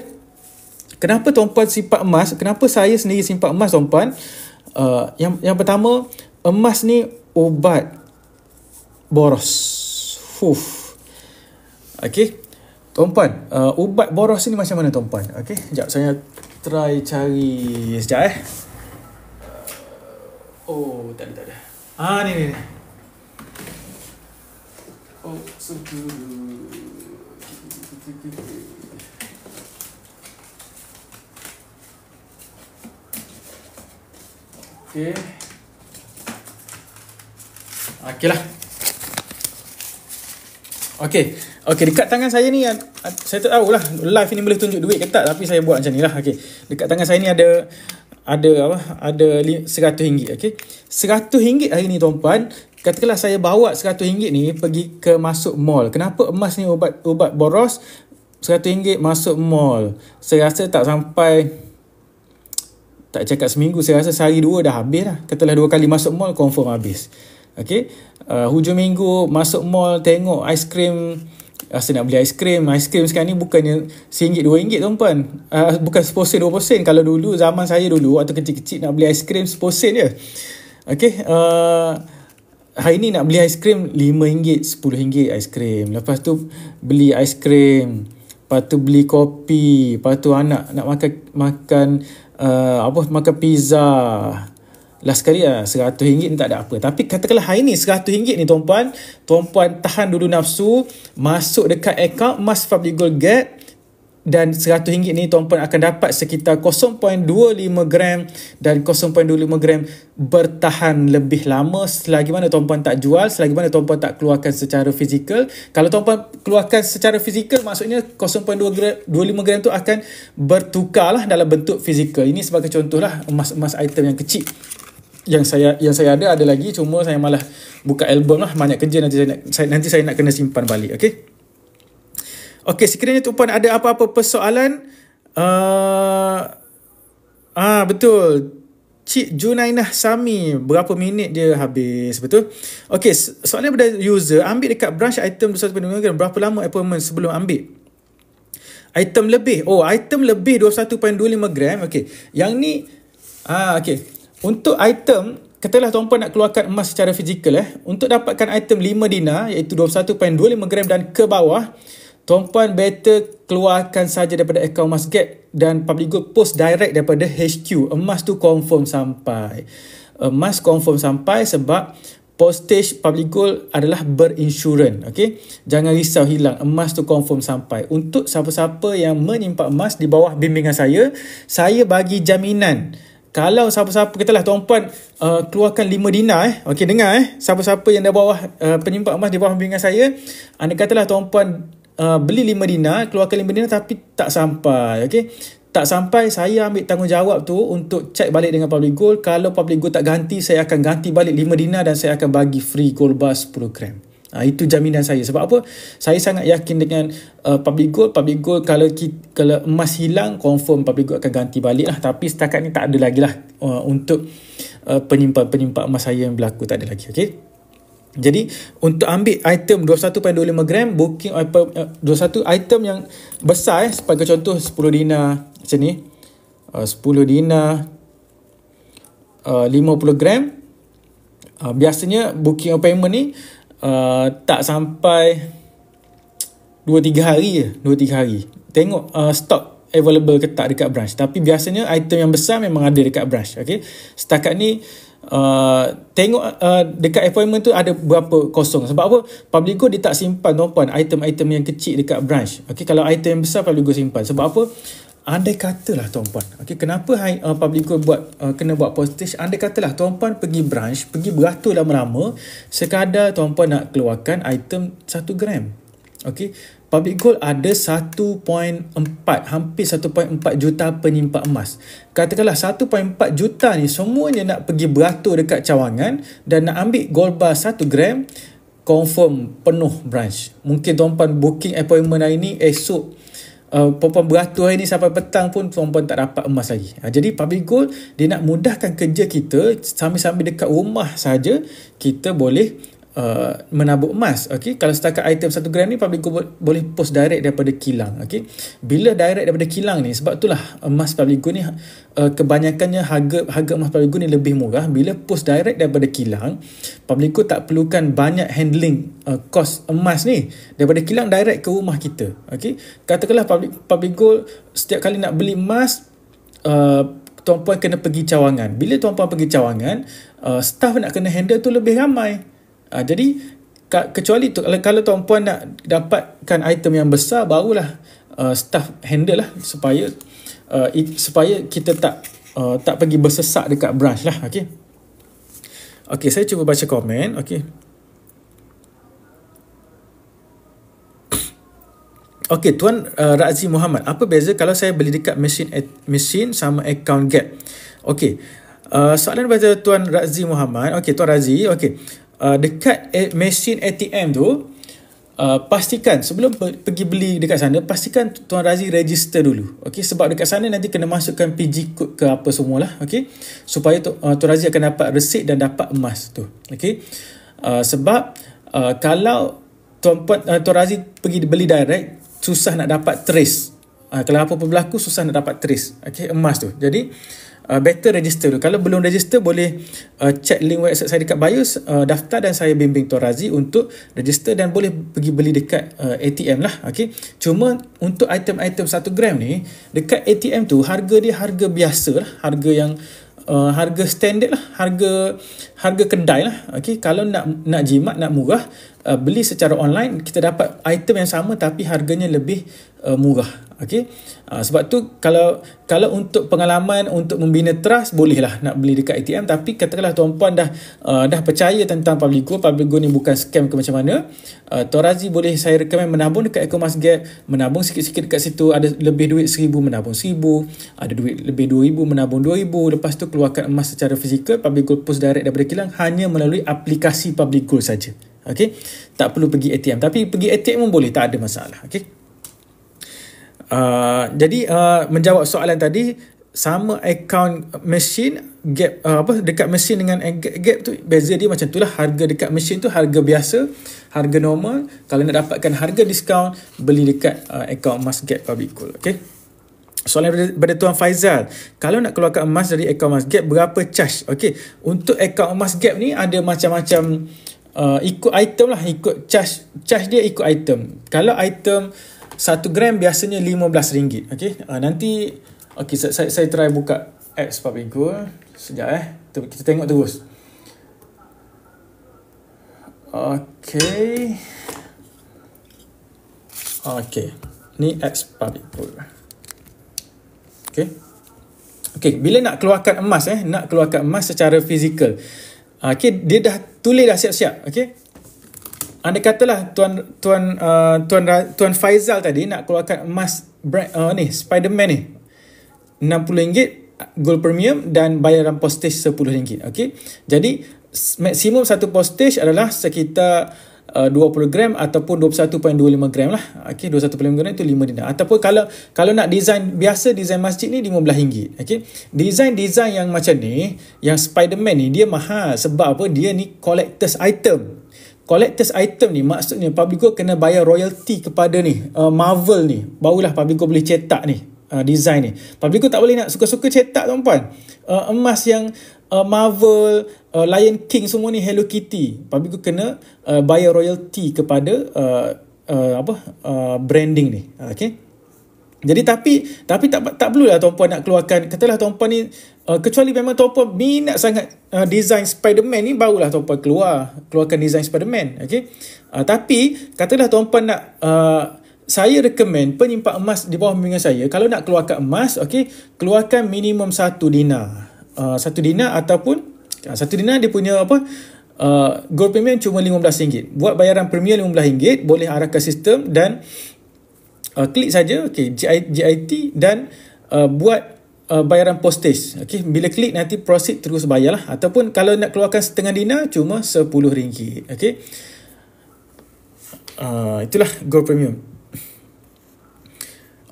kenapa tuan-puan simpan emas? Kenapa saya sendiri simpan emas, tuan-puan? Yang pertama, emas ni obat boros. Okey, tuan-puan, ubat boros ni macam mana, tuan-puan? Okey, sekejap saya try cari sekejap tak ada. Ni. Okey lah. Okey, dekat tangan saya ni, saya tak tahulah live ni boleh tunjuk duit ke tak, tapi saya buat macam ni lah. Okey, dekat tangan saya ni ada RM100. Okey, RM100 hari ni, tuan-puan. Katakanlah saya bawa RM100 ni pergi ke masuk mall. Kenapa emas ni obat boros? RM100 masuk mall, saya rasa tak sampai, tak cakap seminggu, saya rasa sehari dua dah habis lah. Katalah 2 kali masuk mall, confirm habis. Okay, hujung minggu masuk mall, tengok aiskrim, rasa nak beli aiskrim sekarang ni bukannya RM1, RM2, tuan-puan. Bukan RM10, RM20. Kalau dulu, zaman saya dulu, waktu kecil-kecil, nak beli aiskrim RM10 je. Okay, hari ni nak beli aiskrim RM5, RM10 aiskrim. Lepas tu beli aiskrim, lepas tu beli kopi, lepas tu anak nak makan makan pizza. Last sekali RM100 ni tak ada apa. Tapi katakanlah hari ni RM100 ni, tuan-puan tahan dulu nafsu, masuk dekat akaun emas public gold get, dan RM100 ni tuan-puan akan dapat sekitar 0.25 gram, dan 0.25 gram bertahan lebih lama selagi mana tuan-puan tak jual, selagi mana tuan-puan tak keluarkan secara fizikal. Kalau tuan-puan keluarkan secara fizikal, maksudnya 0.25 gram tu akan bertukar lah dalam bentuk fizikal. Ini sebagai contoh lah emas item yang kecil yang saya ada lagi, cuma saya malah buka album lah, banyak kerja, nanti saya nak kena simpan balik. Okey, sekiranya tuan-puan ada apa-apa persoalan, betul, Cik Junainah Sami, berapa minit dia habis, betul? Okey, soalan daripada user, ambil dekat branch item 21.5 gram, berapa lama appointment sebelum ambil? Item lebih, item lebih 21.25 gram. Okey, yang ni okey, untuk item, katalah tuan-puan nak keluarkan emas secara fizikal, untuk dapatkan item 5 dinar, iaitu 21.25 gram dan ke bawah, tuan-puan better keluarkan saja daripada akaun emas get, dan public gold post direct daripada HQ. Emas tu confirm sampai. Emas confirm sampai sebab postage public gold adalah berinsurans. Okey, jangan risau hilang, emas tu confirm sampai. Untuk siapa-siapa yang menyimpan emas di bawah bimbingan saya bagi jaminan. Kalau siapa-siapa, katalah tuan-puan keluarkan 5 dinar, okey, dengar siapa-siapa yang dah bawah penyimpan emas di bawah bimbingan saya, anda katalah tuan-puan beli 5 dinar, keluarkan 5 dinar tapi tak sampai. Okay, tak sampai, saya ambil tanggungjawab tu untuk check balik dengan Public Gold. Kalau Public Gold tak ganti, saya akan ganti balik 5 dinar dan saya akan bagi free gold bar 10 gram. Itu jaminan saya. Sebab apa? Saya sangat yakin dengan Public Gold. Public Gold kalau emas hilang, confirm Public Gold akan ganti balik lah. Tapi setakat ni tak ada lagi lah untuk penyimpan emas saya yang berlaku, tak ada lagi. Okay. Jadi untuk ambil item 21.25 gram, booking 21 item yang besar, sebagai contoh 10 dinar macam ni, 10 dinar 50 gram, biasanya booking appointment ni tak sampai 2-3 hari je. 2-3 hari. Tengok stok available ke tak dekat branch. Tapi biasanya item yang besar memang ada dekat branch. Okay. Setakat ni tengok dekat appointment tu ada berapa kosong. Sebab apa? Public Gold dia tak simpan, tuan-puan, item-item yang kecil dekat branch. Okay, kalau item yang besar Public Gold simpan. Sebab apa? Andai katalah, tuan-puan, okay, kenapa Public Gold kena buat postage? Andai katalah tuan-puan pergi branch, pergi beratur lama-lama, sekadar tuan-puan nak keluarkan item 1 gram. Okay, Public Gold ada 1.4, hampir 1.4 juta penyimpan emas. Katakanlah 1.4 juta ni semuanya nak pergi beratur dekat cawangan dan nak ambil gold bar 1 gram, confirm penuh branch. Mungkin tuan-puan booking appointment hari ni, esok perempuan beratur hari ni sampai petang pun perempuan tak dapat emas lagi. Jadi Public Gold dia nak mudahkan kerja kita, sambil-sambil dekat rumah saja kita boleh menabur emas. Okay, kalau setakat item 1 gram ni Public Gold boleh post direct daripada kilang. Okay, bila direct daripada kilang ni, sebab itulah emas Public Gold ni kebanyakannya harga emas Public Gold ni lebih murah. Bila post direct daripada kilang, Public Gold tak perlukan banyak handling cost emas ni, daripada kilang direct ke rumah kita. Okay, katakanlah Public Gold setiap kali nak beli emas, tuan-puan kena pergi cawangan. Bila tuan-puan pergi cawangan, staff nak kena handle tu lebih ramai. Jadi kecuali tu, kalau tuan-puan nak dapatkan item yang besar, barulah staff handle lah, supaya kita tak pergi bersesak dekat branch lah. Okay, saya cuba baca komen. Okay, Tuan Razi Muhammad, apa beza kalau saya beli dekat mesin sama account gap? Okay, soalan daripada Tuan Razi Muhammad. Okay, Tuan Razi, dekat mesin ATM tu, pastikan sebelum pergi beli dekat sana, pastikan Tuan Razi register dulu. Okay, sebab dekat sana nanti kena masukkan PG code ke apa semualah. Okay, supaya Tuan Razi akan dapat resit dan dapat emas tu. Okay, sebab kalau Tuan Razi pergi beli direct, susah nak dapat trace. Kalau apa-apa berlaku, susah nak dapat trace, okay, emas tu. Jadi better register dulu. Kalau belum register, boleh check link website saya dekat bio, daftar dan saya bimbing Tuan Razi untuk register dan boleh pergi beli dekat ATM lah. Okay, cuma untuk item-item 1 gram ni, dekat ATM tu harga dia harga biasa lah, harga yang harga standard lah, harga kedai lah. Okay, kalau nak jimat, nak murah, beli secara online, kita dapat item yang sama tapi harganya lebih murah. Okay, sebab tu kalau untuk pengalaman, untuk membina trust, bolehlah nak beli dekat ATM. Tapi katakanlah tuan-puan dah percaya tentang Public Gold ni bukan scam ke macam mana, Tuan Razi boleh saya recommend menabung dekat Ecomas Gap. Menabung sikit-sikit dekat situ, ada lebih duit 1,000 menabung 1,000, ada duit lebih 2,000 menabung 2,000. Lepas tu keluarkan emas secara fizikal, Public Gold post direct daripada kilang hanya melalui aplikasi Public Gold saja. Okay, tak perlu pergi ATM. Tapi pergi ATM pun boleh, tak ada masalah. Okay, jadi menjawab soalan tadi, sama account mesin gap, dekat mesin dengan gap tu beza dia macam itulah. Harga dekat mesin tu harga biasa, harga normal. Kalau nak dapatkan harga diskaun, beli dekat account emas gap Public Gold. Okay, soalan daripada Tuan Faizal, kalau nak keluarkan emas dari account emas gap, berapa charge? Okay, untuk account emas gap ni ada macam-macam, ikut item lah, ikut charge dia ikut item. Kalau item 1 gram biasanya RM15. Okay, nanti okay, saya try buka apps Public Gold sekejap. Kita tengok terus. Okay, ni apps Public Gold. Okay, bila nak keluarkan emas, nak keluarkan emas secara fizikal, okay, dia dah tulis dah siap-siap. Okay, Andai katalah Tuan Faizal tadi nak keluarkan emas ni Spiderman ni RM60 gold premium dan bayaran postage RM10. Okey. Jadi maksimum satu postage adalah sekitar 20 gram ataupun 21.25 gram lah. Okey, 21.5 gram itu 5 dinar. Ataupun kalau nak design biasa, design masjid ni RM15. Okey. Design yang macam ni, yang Spiderman ni dia mahal sebab apa? Dia ni collector's item. Collector's item ni maksudnya Publico kena bayar royalty kepada ni Marvel ni. Barulah Publico boleh cetak ni design ni. Publico tak boleh nak suka-suka cetak tuan-puan. Emas yang Marvel, Lion King semua ni, Hello Kitty. Publico kena bayar royalty kepada branding ni. Okey. Jadi tapi tak perlulah tuan-puan nak keluarkan, katalah tuan-puan ni kecuali memang tuan-puan minat sangat design Spiderman ni, barulah tuan-puan keluarkan design Spiderman. Okey. Tapi katalah tuan-puan nak saya recommend penyimpan emas di bawah bimbingan saya, kalau nak keluarkan emas, okey, keluarkan minimum 1 dinar. 1 dinar ataupun 1 dinar dia punya gold premium cuma RM15. Buat bayaran premium RM15, boleh arahkan sistem dan klik saja, okey, GIT dan buat bayaran postage. Okey, bila klik nanti proceed terus bayarlah, ataupun kalau nak keluarkan setengah dinar cuma RM10. Okey. Itulah gold premium.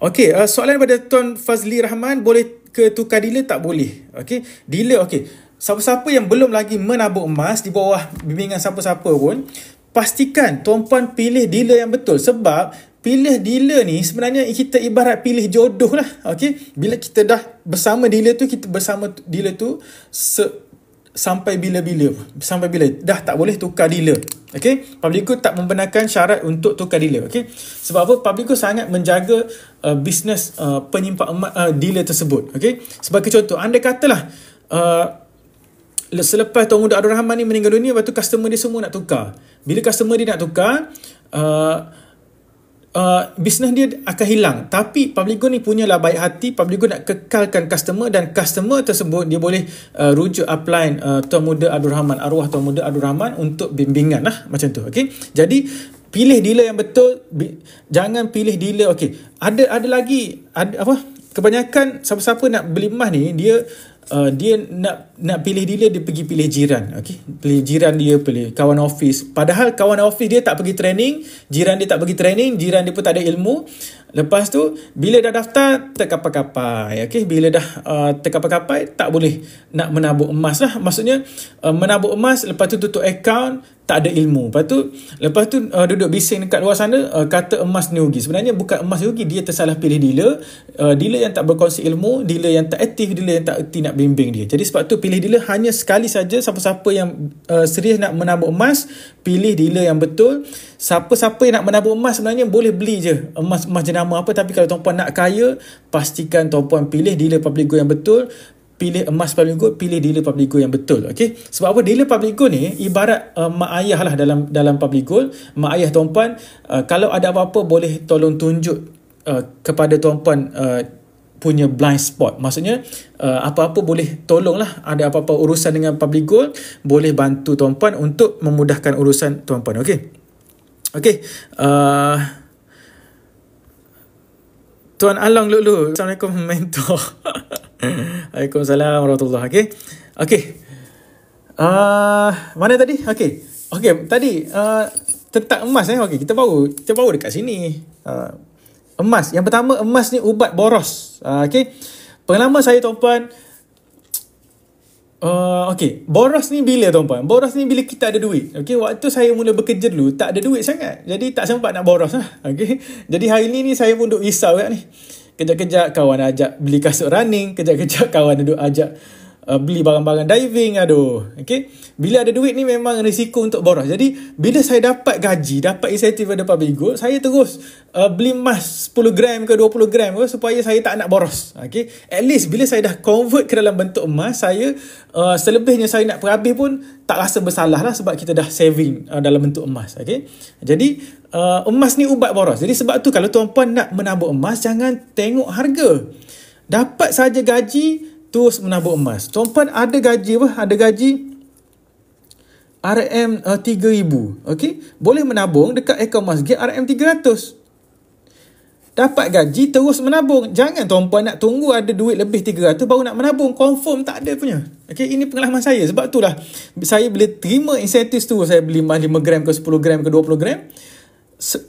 Okey, soalan daripada Tuan Fazli Rahman, boleh ke tukar dealer? Tak boleh. Okey, dealer, okey, siapa-siapa yang belum lagi menabung emas di bawah bimbingan siapa-siapa pun, pastikan tuan-puan pilih dealer yang betul. Sebab pilih dealer ni sebenarnya kita ibarat pilih jodoh lah. Okey, bila kita dah bersama dealer tu, kita bersama dealer tu sampai bila-bila. Sampai bila dah tak boleh tukar dealer. Okey, Publico tak membenarkan syarat untuk tukar dealer. Okey, sebab apa? Publico sangat menjaga bisnes penyimpan emas dealer tersebut. Okey, sebagai contoh, anda katalah selepas Tuan Muda Abdul Rahman ni meninggal dunia, lepas tu customer dia semua nak tukar. Bila customer dia nak tukar, bisnes dia akan hilang. Tapi Publico ni punyalah baik hati, Publico nak kekalkan customer, dan customer tersebut dia boleh rujuk upline Tuan Muda Abdul Rahman, arwah Tuan Muda Abdul Rahman untuk bimbingan lah, macam tu. Okey, jadi pilih dealer yang betul, jangan pilih dealer. Okey, ada lagi kebanyakan siapa-siapa nak beli emas ni, dia nak pilih dealer, dia pergi pilih jiran. Okey, pilih jiran dia, pilih kawan office. Padahal kawan office dia tak pergi training, jiran dia tak pergi training, jiran dia pun tak ada ilmu. Lepas tu bila dah daftar terkapai-kapai. Okey, bila dah terkapai-kapai, tak boleh nak menabung emas lah. Maksudnya menabung emas, lepas tu tutup account, tak ada ilmu. Lepas tu duduk bising dekat luar sana, kata emas ni rugi. Sebenarnya bukan emas rugi, dia tersalah pilih dealer. Dealer yang tak berkongsi ilmu, dealer yang tak aktif, dealer yang tak erti nak bimbing dia. Jadi sebab tu pilih dealer hanya sekali saja. Siapa-siapa yang serius nak menabung emas, pilih dealer yang betul. Siapa-siapa yang nak menabung emas sebenarnya boleh beli je emas jenama apa, tapi kalau tuan-puan nak kaya, pastikan tuan-puan pilih dealer Publico yang betul. Pilih emas Publico, pilih dealer Publico yang betul. Okey, sebab apa? Dealer Publico ni ibarat mak ayah lah dalam Publico. Mak ayah tuan-puan, kalau ada apa-apa boleh tolong tunjuk kepada tuan-puan punya blind spot. Maksudnya apa-apa boleh tolonglah. Ada apa-apa urusan dengan Publico, boleh bantu tuan-puan untuk memudahkan urusan tuan-puan. Okey, Tuan Along Lulu, Assalamualaikum mentor. Waalaikumsalam warahmatullahi. Okey. Mana tadi? Okey, tadi tentang emas Okey, kita baru dekat sini. Emas. Yang pertama, emas ni ubat boros. Okey. Pengalaman saya tuan-puan, okey, boros ni bila tuan-puan? Boros ni bila kita ada duit. Okey, waktu saya mula bekerja dulu tak ada duit sangat. Jadi tak sempat nak boros lah. Okey. Jadi hari ni saya pun duk risau kat ni. Kejap-kejap kawan ajak beli kasut running, kejap-kejap kawan duduk ajak beli barang-barang diving. Okey. Bila ada duit ni memang risiko untuk boros. Jadi bila saya dapat gaji, dapat insentif daripada Publico, saya terus beli emas 10 gram ke 20 gram ke, supaya saya tak nak boros. Okey. At least bila saya dah convert ke dalam bentuk emas, saya selebihnya saya nak perhabis pun tak rasa bersalah lah, sebab kita dah saving dalam bentuk emas. Okey. Jadi emas ni ubat boros. Jadi sebab tu kalau tuan-puan nak menabung emas, jangan tengok harga. Dapat saja gaji terus menabung emas. Tuan-puan ada gaji RM3,000. Okey, boleh menabung dekat akaun masjid RM300. Dapat gaji terus menabung. Jangan tuan-puan nak tunggu ada duit lebih 300 baru nak menabung. Confirm tak ada punya. Okay, ini pengalaman saya. Sebab itulah saya bila terima insentif tu, saya beli 5 gram ke 10 gram ke 20 gram.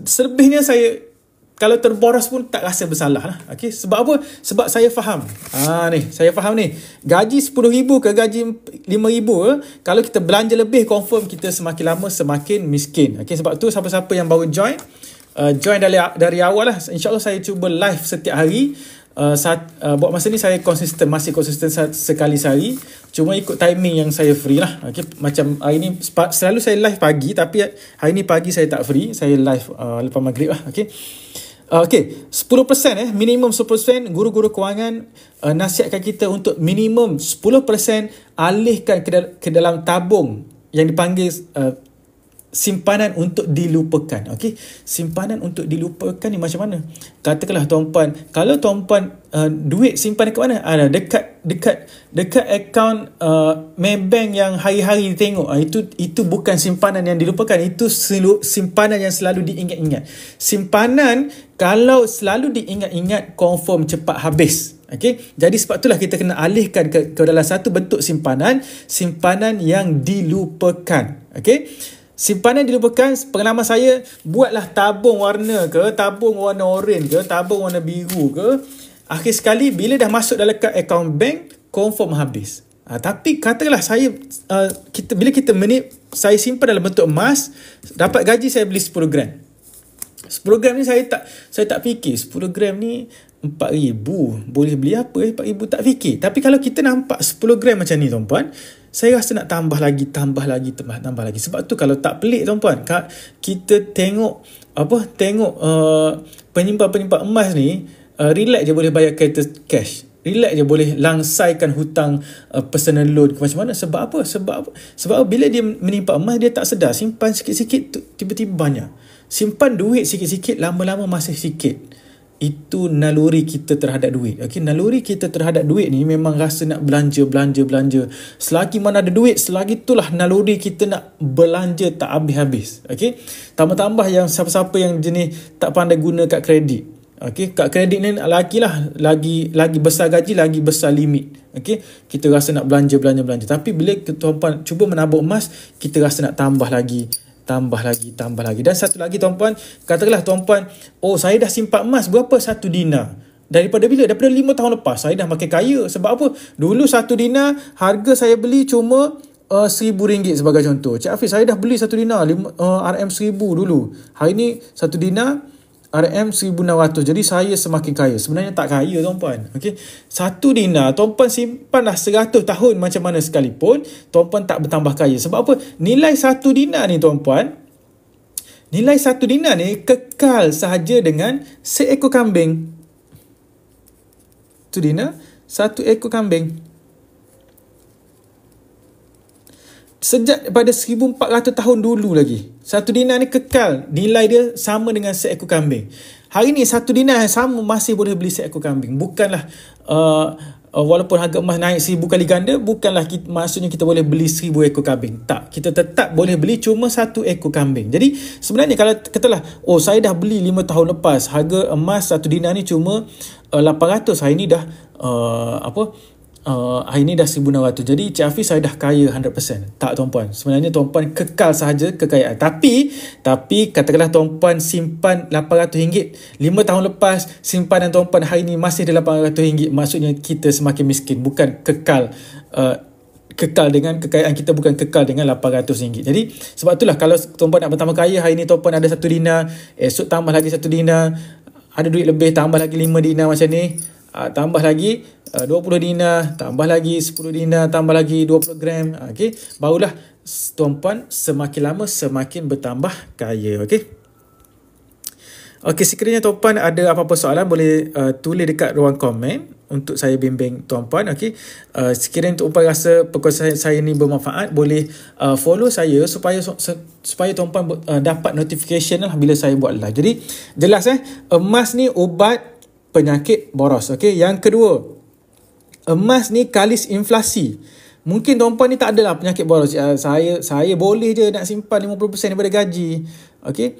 Selebihnya saya, kalau terboros pun tak rasa bersalah lah. Okay, sebab apa? Sebab saya faham. Saya faham ni. Gaji 10,000 ke gaji 5,000, kalau kita belanja lebih, confirm kita semakin lama semakin miskin. Okay, sebab tu siapa-siapa yang baru join dari awal lah. InsyaAllah saya cuba live setiap hari. Buat masa ni saya masih konsisten sekali sehari. Cuma ikut timing yang saya free lah. Okay, macam hari ni selalu saya live pagi, tapi hari ni pagi saya tak free. Saya live lepas maghrib lah. Okay. 10%, minimum 10%. Guru-guru kewangan nasihatkan kita untuk minimum 10% alihkan ke dalam tabung yang dipanggil simpanan untuk dilupakan. Okey, simpanan untuk dilupakan ni macam mana? Katakanlah tuan-puan, kalau tuan-puan duit simpan dekat mana? Dekat akaun Maybank yang hari-hari tengok. Itu bukan simpanan yang dilupakan, itu simpanan yang selalu diingat-ingat. Simpanan kalau selalu diingat-ingat, confirm cepat habis. Okay? Jadi sebab itulah kita kena alihkan ke dalam satu bentuk simpanan yang dilupakan. Okay? Simpanan dilupakan, pengalaman saya, buatlah tabung warna ke, tabung warna oren ke, tabung warna biru ke. Akhir sekali bila dah masuk dalam akaun bank, confirm habis. Tapi katakanlah saya saya simpan dalam bentuk emas, dapat gaji saya beli 10 gram. 10 gram ni saya tak fikir 10 gram ni 4,000 boleh beli apa 4,000 tak fikir. Tapi kalau kita nampak 10 gram macam ni tuan-puan, saya rasa nak tambah lagi. Sebab tu kalau tak pelik tuan-puan, kita tengok penyimpan emas ni, relax je boleh bayar kereta cash. Relax je boleh langsaikan hutang personal loan macam mana. Sebab apa? Sebab bila dia menyimpan emas, dia tak sedar. Simpan sikit-sikit tiba-tiba banyak. Simpan duit sikit-sikit, lama-lama masih sikit. Itu naluri kita terhadap duit. Okay? Naluri kita terhadap duit ni memang rasa nak belanja. Selagi mana ada duit, selagi itulah naluri kita nak belanja tak habis-habis. Okay? Tambah-tambah yang siapa-siapa yang jenis tak pandai guna kad kredit. Okay? Kad kredit ni lagi besar gaji, lagi besar limit. Okay? Kita rasa nak belanja. Tapi bila tuan-puan cuba menabung emas, kita rasa nak tambah lagi. Dan satu lagi tuan-puan, katakanlah tuan-puan, saya dah simpan emas berapa? 1 dinar. Daripada 5 tahun lepas saya dah makin kaya. Sebab apa? Dulu 1 dinar harga saya beli cuma RM1,000 sebagai contoh. Cik Hafiz, saya dah beli 1 dinar RM1,000 dulu. Hari ni 1 dinar RM1,600. Jadi saya semakin kaya. Sebenarnya tak kaya tuan-puan. Okay? 1 dinar tuan-puan simpanlah 100 tahun macam mana sekalipun, tuan-puan tak bertambah kaya. Sebab apa? Nilai 1 dinar ni tuan-puan, nilai 1 dinar ni kekal sahaja dengan seekor kambing. 1 dinar, 1 ekor kambing. Sejak pada 1,400 tahun dulu lagi. 1 dinar ni kekal. Nilai dia sama dengan seekor kambing. Hari ni 1 dinar yang sama masih boleh beli seekor kambing. Bukanlah walaupun harga emas naik 1,000 kali ganda, bukanlah maksudnya kita boleh beli 1,000 ekor kambing. Tak. Kita tetap boleh beli cuma 1 ekor kambing. Jadi sebenarnya kalau katalah, saya dah beli 5 tahun lepas, harga emas 1 dinar ni cuma 800. Hari ni dah hari ni dah 1,600. Jadi Cik Hafiz, saya dah kaya 100%. Tak tuan-puan. Sebenarnya tuan-puan kekal sahaja kekayaan. Tapi katakanlah tuan-puan simpan RM800. 5 tahun lepas simpanan tuan-puan hari ni masih RM800. Maksudnya kita semakin miskin. Bukan kekal dengan kekayaan kita, bukan kekal dengan RM800. Jadi sebab itulah kalau tuan-puan nak bertambah kaya, hari ni tuan-puan ada 1 dinar, esok tambah lagi 1 dinar, ada duit lebih tambah lagi 5 dinar macam ni. Tambah lagi 20 dinar, tambah lagi 10 dinar, tambah lagi 20 gram. Okay? Barulah tuan-puan semakin lama semakin bertambah kaya. Okay? Sekiranya tuan-puan ada apa-apa soalan, boleh tulis dekat ruang komen untuk saya bimbing tuan-puan. Sekiranya tuan-puan rasa perkongsian saya ni bermanfaat, boleh follow saya supaya tuan-puan dapat notification lah bila saya buat live. Jadi jelas emas ni ubat penyakit boros. Yang kedua, emas ni kalis inflasi. Mungkin tuan-puan ni tak adalah penyakit boros. Saya boleh je nak simpan 50% daripada gaji. Okey.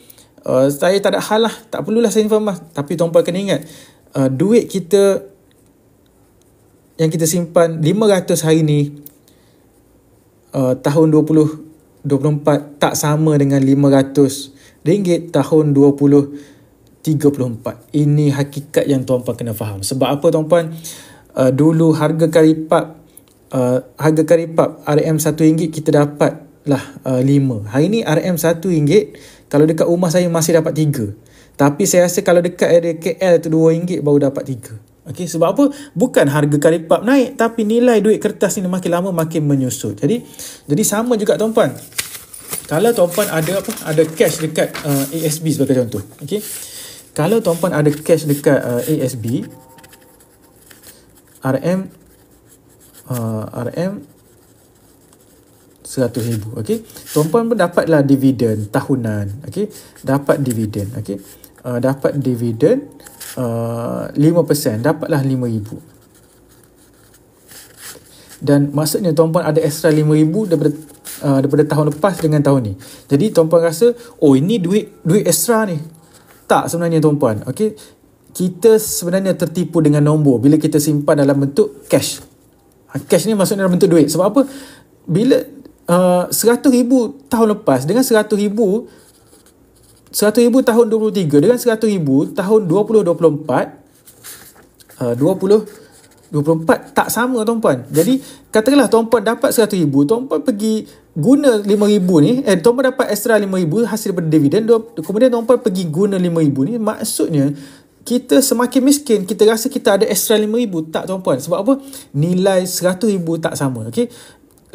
Saya tak ada hal lah. Tak perlulah saya simpan emas. Tapi tuan-puan kena ingat, duit kita yang kita simpan 500 hari ni, tahun 2024 tak sama dengan 500 ringgit tahun 2034. Ini hakikat yang tuan-puan kena faham. Sebab apa tuan-puan? Dulu harga karipap RM1 kita dapat lah 5. Hari ni RM1 kalau dekat rumah saya masih dapat 3. Tapi saya rasa kalau dekat area KL tu RM2 baru dapat 3. Okey, sebab apa? Bukan harga karipap naik, tapi nilai duit kertas ni makin lama makin menyusut. Jadi sama juga tuan-puan. Kalau tuan-puan ada cash dekat ASB sebagai contoh. Okey. Kalau tuan-puan ada cash dekat ASB, RM 100,000. Okey. Tuan-puan pun dapatlah dividen tahunan. Okey. Dapat dividen. Okey. Dapat dividen 5%. Dapatlah RM5,000. Dan maksudnya tuan-puan ada extra RM5,000 daripada tahun lepas dengan tahun ni. Jadi tuan-puan rasa, ini duit extra ni. Tak sebenarnya tuan-puan. Okey. Kita sebenarnya tertipu dengan nombor bila kita simpan dalam bentuk cash. Cash ni maksudnya dalam bentuk duit. Sebab apa? Bila RM100,000 tahun lepas dengan RM100,000 tahun 2023 dengan RM100,000 tahun 2024 tak sama tuan-puan. Jadi katakanlah tuan-puan dapat RM100,000, tuan-puan pergi guna RM5,000 ni, tuan-puan dapat extra RM5,000 hasil daripada dividen, kemudian tuan-puan pergi guna RM5,000 ni, maksudnya kita semakin miskin, kita rasa kita ada extra RM5,000. Tak tuan-puan. Sebab apa? Nilai RM100,000 tak sama. Okay?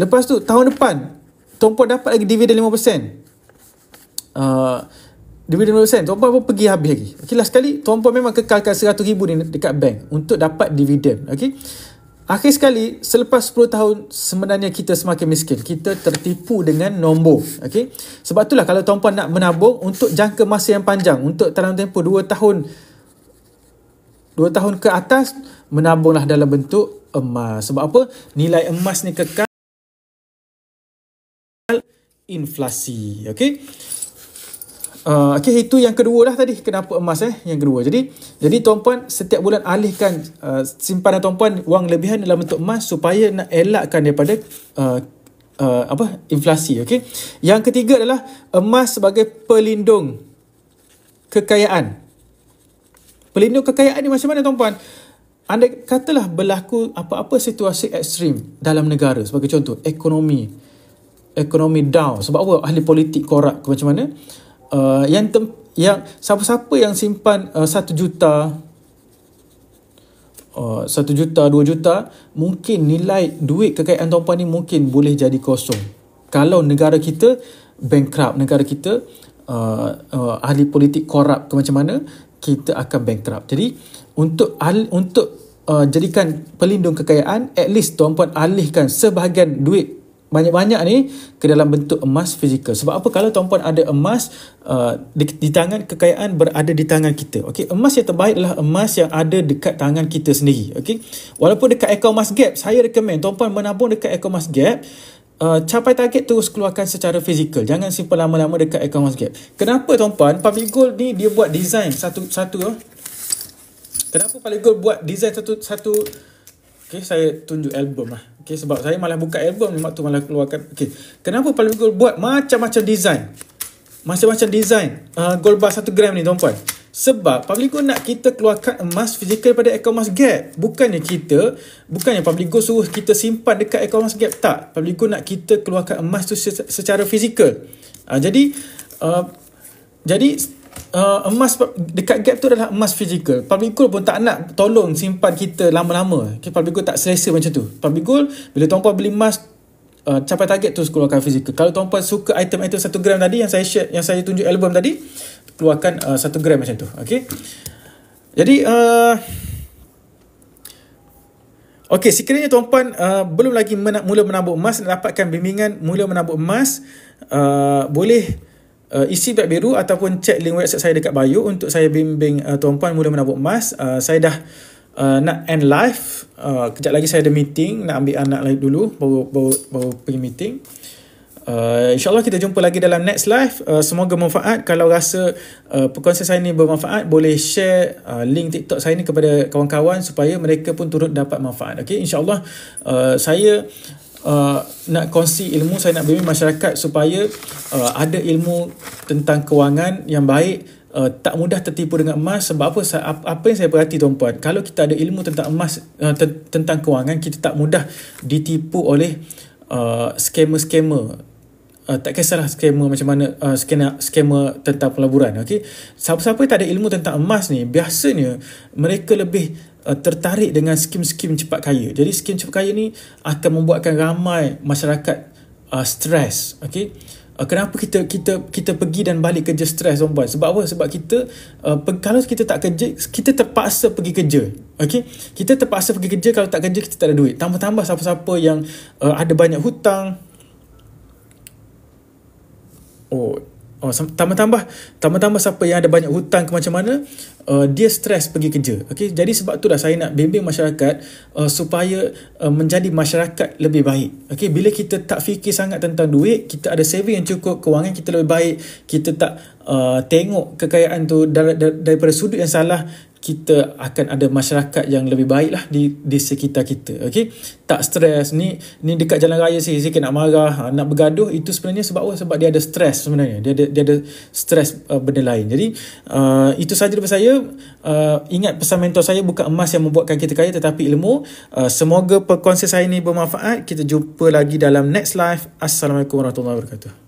Lepas tu, tahun depan, tuan-puan dapat lagi dividen 5%. Dividen 5%, tuan-puan pun pergi habis lagi. Okay, last sekali, tuan-puan memang kekalkan RM100,000 ni dekat bank untuk dapat dividen. Okay? Akhir sekali, selepas 10 tahun, sebenarnya kita semakin miskin. Kita tertipu dengan nombor. Okay? Sebab itulah kalau tuan-puan nak menabung untuk jangka masa yang panjang, untuk dalam tempoh 2 tahun ke atas, menabunglah dalam bentuk emas. Sebab apa? Nilai emas ni kekal inflasi. Okey. Itu yang kedua lah tadi. Kenapa emas yang kedua. Jadi tuan-puan setiap bulan alihkan simpanan tuan-puan wang lebihan dalam bentuk emas supaya nak elakkan daripada inflasi. Okey. Yang ketiga adalah emas sebagai pelindung kekayaan. Pelindung kekayaan ni macam mana tuan-puan? Andai katalah berlaku apa-apa situasi ekstrim dalam negara, sebagai contoh ekonomi down, sebab apa? Ahli politik korup ke macam mana? Yang siapa-siapa yang simpan 1 juta, 1 juta, 2 juta, mungkin nilai duit kekayaan tuan-puan ni mungkin boleh jadi kosong. Kalau negara kita bankrupt, negara kita ahli politik korup ke macam mana, kita akan bankrupt. Jadi untuk jadikan pelindung kekayaan, at least tuan-puan alihkan sebahagian duit banyak-banyak ni ke dalam bentuk emas fizikal. Sebab apa? Kalau tuan-puan ada emas di tangan, kekayaan berada di tangan kita. Okey, emas yang terbaik adalah emas yang ada dekat tangan kita sendiri. Okey, walaupun dekat akaun Mas Gap, saya recommend tuan-puan menabung dekat akaun Mas Gap. Capai target terus keluarkan secara fizikal. Jangan simpan lama-lama dekat akaun Mas Gap. Kenapa tuan-puan? Public Gold ni dia buat design satu. Kenapa Public Gold buat design satu? Okay, saya tunjuk album lah. Okay, sebab saya malah buka album ni, waktu malah keluarkan. Okay, kenapa Public Gold buat macam-macam design? Macam-macam design gold bar 1 gram ni tuan-puan. Sebab Public Gold nak kita keluarkan emas fizikal pada akaun Mas Gap. Bukannya Public Gold suruh kita simpan dekat akaun Mas Gap. Tak. Public Gold nak kita keluarkan emas tu secara fizikal. Jadi emas dekat Gap tu adalah emas fizikal. Public Gold pun tak nak tolong simpan kita lama-lama. Okay, Public Gold tak selesa macam tu. Public Gold, bila tuan-puan beli emas, capai target terus keluarkan fizikal. Kalau tuan-puan suka item-item 1 gram tadi yang saya share, yang saya tunjuk album tadi, keluarkan 1 gram macam tu. Okey. Jadi okey, sekiranya tuan-puan belum lagi mula menabung emas, nak dapatkan bimbingan mula menabung emas, boleh isi beg biru ataupun cek link website saya dekat bio untuk saya bimbing tuan-puan mula menabung emas. Saya dah nak end live. Kejap lagi saya ada meeting, nak ambil anak live dulu, baru pergi meeting. InsyaAllah kita jumpa lagi dalam next live. Semoga manfaat. Kalau rasa perkongsian saya ni bermanfaat, boleh share link TikTok saya ni kepada kawan-kawan supaya mereka pun turut dapat manfaat. Okay, InsyaAllah saya nak kongsi ilmu, saya nak bimbing masyarakat supaya ada ilmu tentang kewangan yang baik. Tak mudah tertipu dengan emas. Sebab apa yang saya perhati tuan-puan, kalau kita ada ilmu tentang emas, tentang kewangan, kita tak mudah ditipu oleh scammer. Tak kisahlah scammer macam mana, scammer tentang pelaburan. Okay? Siapa-siapa yang tak ada ilmu tentang emas ni, biasanya mereka lebih tertarik dengan skim-skim cepat kaya. Jadi skim cepat kaya ni akan membuatkan ramai masyarakat stres. Okay? Kenapa kita pergi dan balik kerja stres, tuan-puan? Sebab apa? Sebab kita kalau kita tak kerja, kita terpaksa pergi kerja. Okay? Kita terpaksa pergi kerja. Kalau tak kerja, kita tak ada duit. Tambah-tambah siapa-siapa yang ada banyak hutang, tambah-tambah siapa yang ada banyak hutang ke macam mana, dia stres pergi kerja. Okay? Jadi sebab tu dah saya nak bimbing masyarakat supaya menjadi masyarakat lebih baik. Okay? Bila kita tak fikir sangat tentang duit, kita ada saving yang cukup, kewangan kita lebih baik, kita tak tengok kekayaan tu daripada sudut yang salah, kita akan ada masyarakat yang lebih baik lah di sekitar kita. Okay? Tak stres. Ni dekat jalan raya sikit nak marah, nak bergaduh, itu sebenarnya sebab apa? Sebab dia ada stres sebenarnya. Dia ada stres benda lain. Jadi itu sahaja daripada saya. Ingat pesan mentor saya, bukan emas yang membuatkan kita kaya, tetapi ilmu. Semoga perkongsian saya ni bermanfaat. Kita jumpa lagi dalam next live. Assalamualaikum warahmatullahi wabarakatuh.